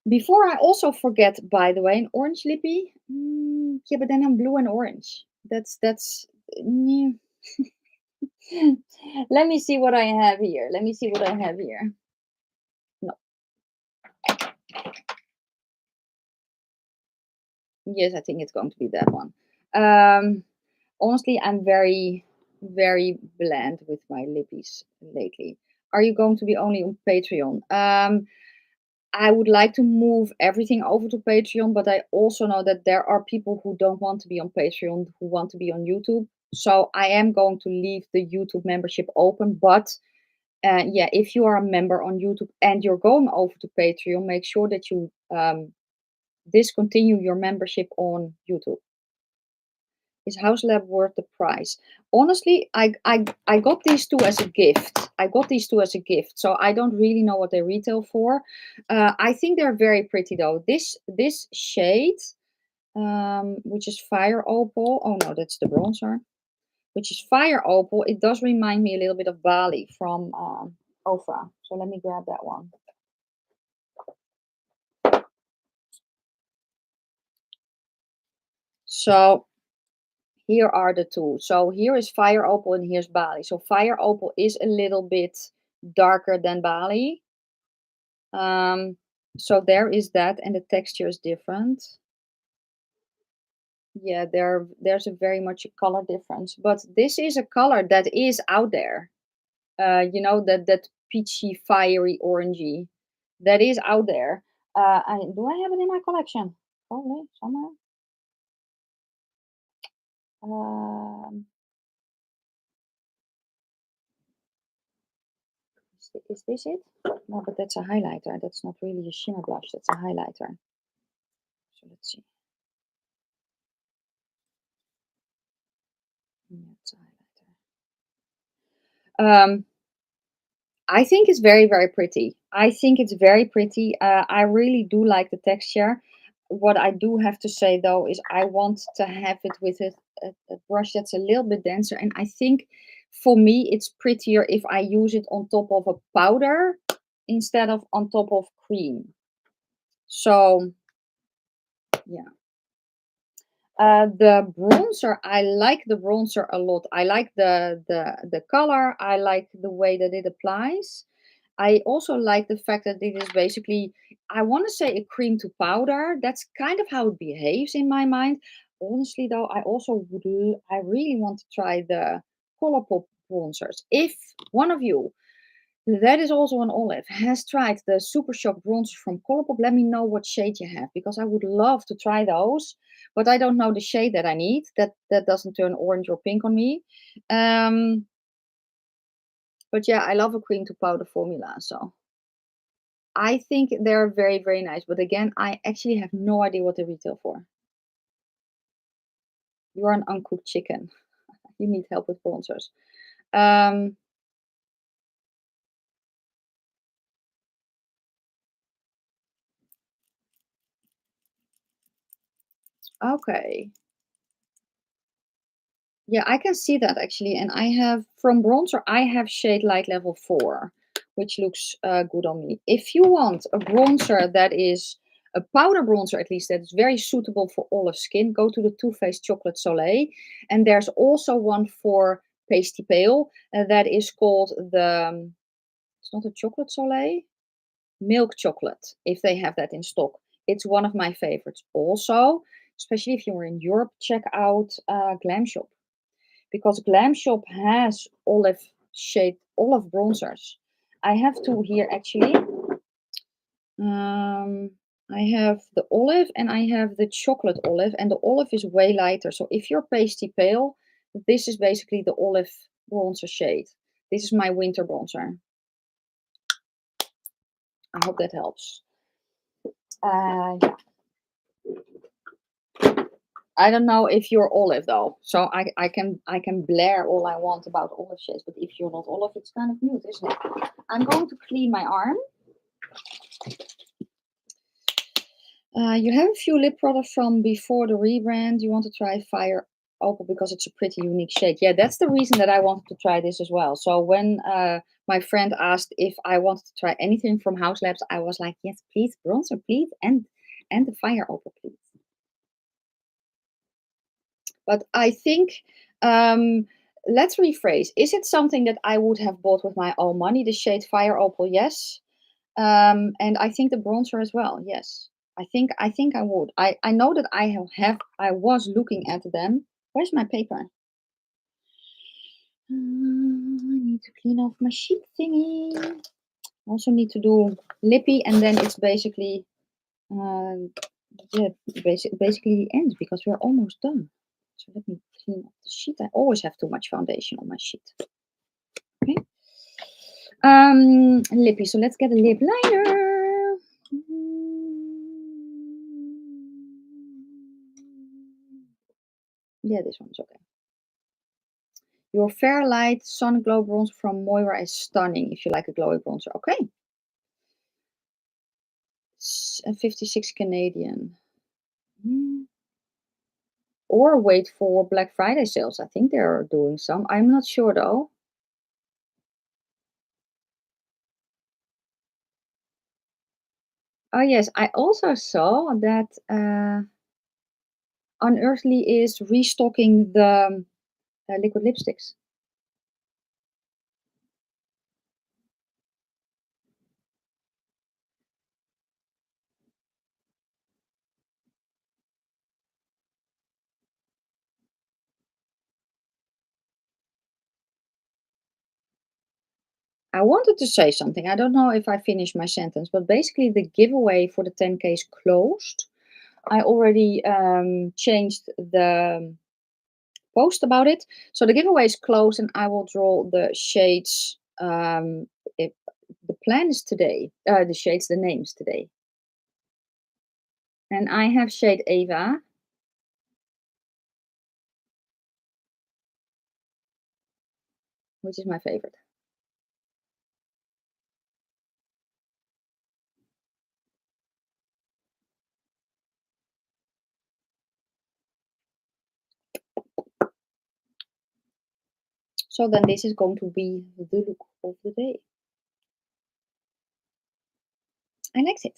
Before I also forget, by the way, an orange lippy. Yeah, but then I'm blue and orange. That's. Yeah. Let me see what I have here. Let me see what I have here. No. Yes, I think it's going to be that one. Honestly, I'm very, very bland with my lippies lately. Are you going to be only on Patreon? I would like to move everything over to Patreon, but I also know that there are people who don't want to be on Patreon, who want to be on YouTube. So I am going to leave the YouTube membership open. But yeah, if you are a member on YouTube and you're going over to Patreon, make sure that you discontinue your membership on YouTube. Is House Lab worth the price? Honestly, I got these two as a gift. So I don't really know what they retail for. I think they're very pretty though. This shade, which is Fire Opal. Oh no, that's the bronzer. Which is Fire Opal. It does remind me a little bit of Bali from Ofra. So let me grab that one. So here are the two. So here is Fire Opal and here's Bali. So Fire Opal is a little bit darker than Bali. So there is that, and the texture is different. Yeah, there's a very much a color difference, but this is a color that is out there. You know, that peachy, fiery, orangey, that is out there. Do I have it in my collection? Probably somewhere. Is this it? No, but that's a highlighter. That's not really a shimmer blush. That's a highlighter. So let's see. Yeah, it's a highlighter. I think it's very, very pretty. I think it's very pretty. I really do like the texture. What I do have to say though is I want to have it with a brush that's a little bit denser. And I think for me it's prettier if I use it on top of a powder instead of on top of cream. So yeah. The bronzer, I like the bronzer a lot. I like the color. I like the way that it applies. I also like the fact that it is basically, I want to say a cream to powder. That's kind of how it behaves in my mind. Honestly, though, I also I really want to try the Colourpop bronzers. If one of you, that is also an olive, has tried the Super Shock bronzer from Colourpop, let me know what shade you have, because I would love to try those, but I don't know the shade that I need. That doesn't turn orange or pink on me. But yeah, I love a cream to powder formula, so I think they're very, very nice. But again, I actually have no idea what they retail for. You are an uncooked chicken. You need help with bronzers. Um, okay. Yeah, I can see that actually. And I have, from bronzer, I have shade light level 4, which looks good on me. If you want a bronzer that is a powder bronzer, at least, that is very suitable for olive skin, go to the Too Faced Chocolate Soleil. And there's also one for pasty pale that is called the, it's not a chocolate soleil, milk chocolate, if they have that in stock. It's one of my favorites. Also, especially if you're in Europe, check out Glam Shop, because Glam Shop has olive shade, olive bronzers. I have two here actually. I have the olive and I have the chocolate olive, and the olive is way lighter. So if you're pasty pale, this is basically the olive bronzer shade. This is my winter bronzer. I hope that helps. Yeah. I don't know if you're olive though, so I can blare all I want about olive shades, but if you're not olive, it's kind of mute, isn't it? I'm going to clean my arm. You have a few lip products from before the rebrand. You want to try Fire Opal because it's a pretty unique shade. Yeah, that's the reason that I wanted to try this as well. So when my friend asked if I wanted to try anything from Haus Labs, I was like, yes, please, bronzer, please, and the Fire Opal, please. But I think, let's rephrase. Is it something that I would have bought with my own money? The shade Fire Opal, yes. And I think the bronzer as well, yes. I think I would. I know that I was looking at them. Where's my paper? I need to clean off my sheet thingy. Also need to do lippy, and then it's basically yeah, basically the end, because we're almost done. So let me clean up the sheet. I always have too much foundation on my sheet. Okay. Lippy. So let's get a lip liner. Yeah, this one's okay. Your Fairlight Sun Glow Bronzer from Moira is stunning if you like a glowy bronzer. Okay. 56 Canadian. Or wait for Black Friday sales. I think they're doing some. I'm not sure though. Oh yes, I also saw that Unearthly is restocking the liquid lipsticks. I wanted to say something. I don't know if I finished my sentence, but basically the giveaway for the 10K is closed. I already changed the post about it. So the giveaway is closed and I will draw the shades. If the plan is today, the shades, the names today. And I have shade Ava. Which is my favorite. So then this is going to be the look of the day. I like it.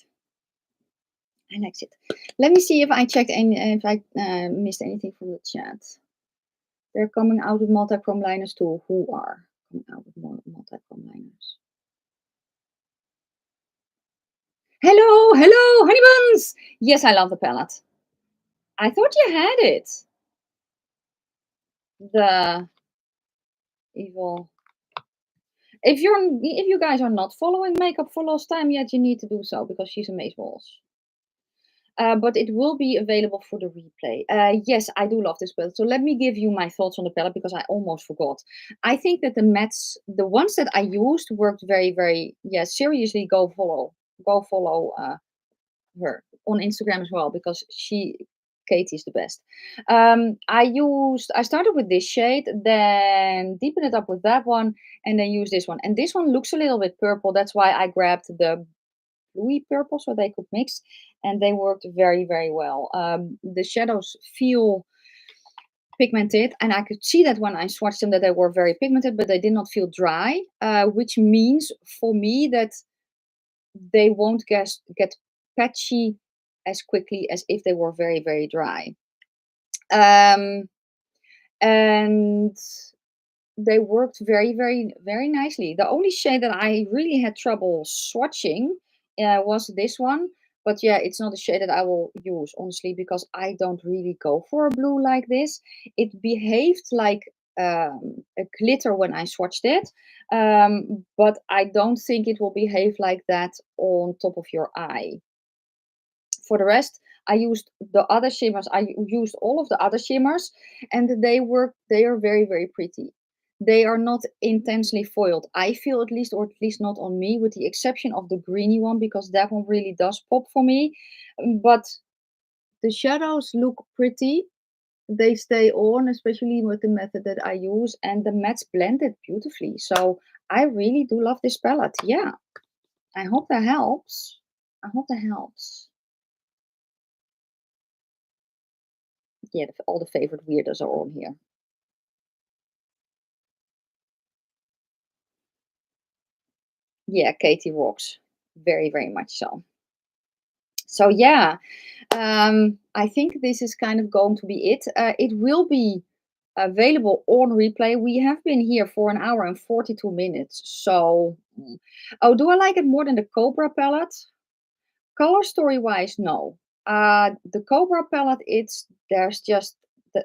I like it. Let me see if I checked any, if I missed anything from the chat. They're coming out with multi-chrome liners too. Who are coming out with more multi-chrome liners? Hello, hello, honey buns! Yes, I love the palette. I thought you had it. The evil. If you guys are not following Makeup for Lost Time yet, you need to do so because she's amazeballs. But it will be available for the replay. Yes, I do love this palette. So let me give you my thoughts on the palette because I almost forgot. I think that the mattes, the ones that I used, worked very, very. Yeah, seriously, go follow her on Instagram as well because Katie's the best. I started with this shade, then deepened it up with that one, and then use this one. And this one looks a little bit purple. That's why I grabbed the bluey purple so they could mix, and they worked very, very well. The shadows feel pigmented, and I could see that when I swatched them that they were very pigmented, but they did not feel dry, which means for me that they won't get patchy as quickly as if they were very, very dry. Um, and they worked very, very, very nicely. The only shade that I really had trouble swatching was this one. But yeah, it's not a shade that I will use, honestly, because I don't really go for a blue like this. It behaved like a glitter when I swatched it. But I don't think it will behave like that on top of your eye. For the rest, I used the other shimmers. I used all of the other shimmers, and they are very, very pretty. They are not intensely foiled, I feel, at least, or at least not on me, with the exception of the greeny one, because that one really does pop for me. But the shadows look pretty. They stay on, especially with the method that I use, and the mattes blended beautifully. So I really do love this palette. Yeah, I hope that helps. I hope that helps. Yeah, all the favorite weirdos are on here. Yeah, Katie rocks. Very, very much so. So yeah, I think this is kind of going to be it. It will be available on replay. We have been here for an hour and 42 minutes. So, oh, do I like it more than the Cobra palette? Color story wise, no. The Cobra palette, there's just the,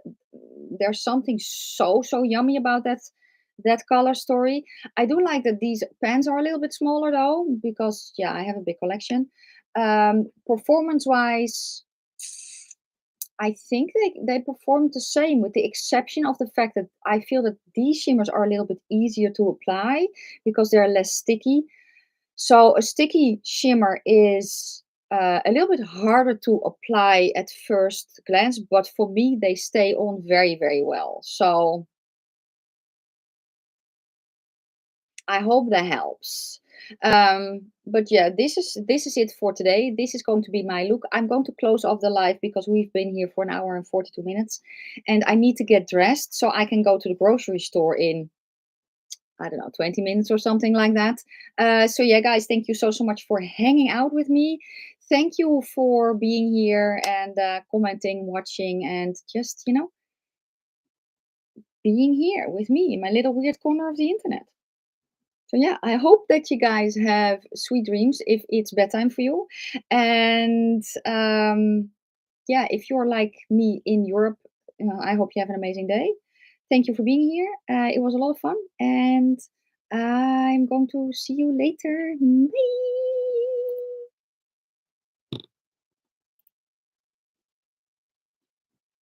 there's something so yummy about that color story. I do like that these pens are a little bit smaller though, because yeah, I have a big collection. Performance wise, I think they performed the same, with the exception of the fact that I feel that these shimmers are a little bit easier to apply because they're less sticky. So a sticky shimmer is a little bit harder to apply at first glance, but for me, they stay on very, very well. So I hope that helps. But yeah, this is it for today. This is going to be my look. I'm going to close off the live because we've been here for an hour and 42 minutes, and I need to get dressed so I can go to the grocery store in, I don't know, 20 minutes or something like that. So yeah, guys, thank you so much for hanging out with me. Thank you for being here and commenting, watching, and just, being here with me in my little weird corner of the internet. So yeah, I hope that you guys have sweet dreams if it's bedtime for you. And yeah, if you're like me in Europe, I hope you have an amazing day. Thank you for being here. It was a lot of fun, and I'm going to see you later. Bye.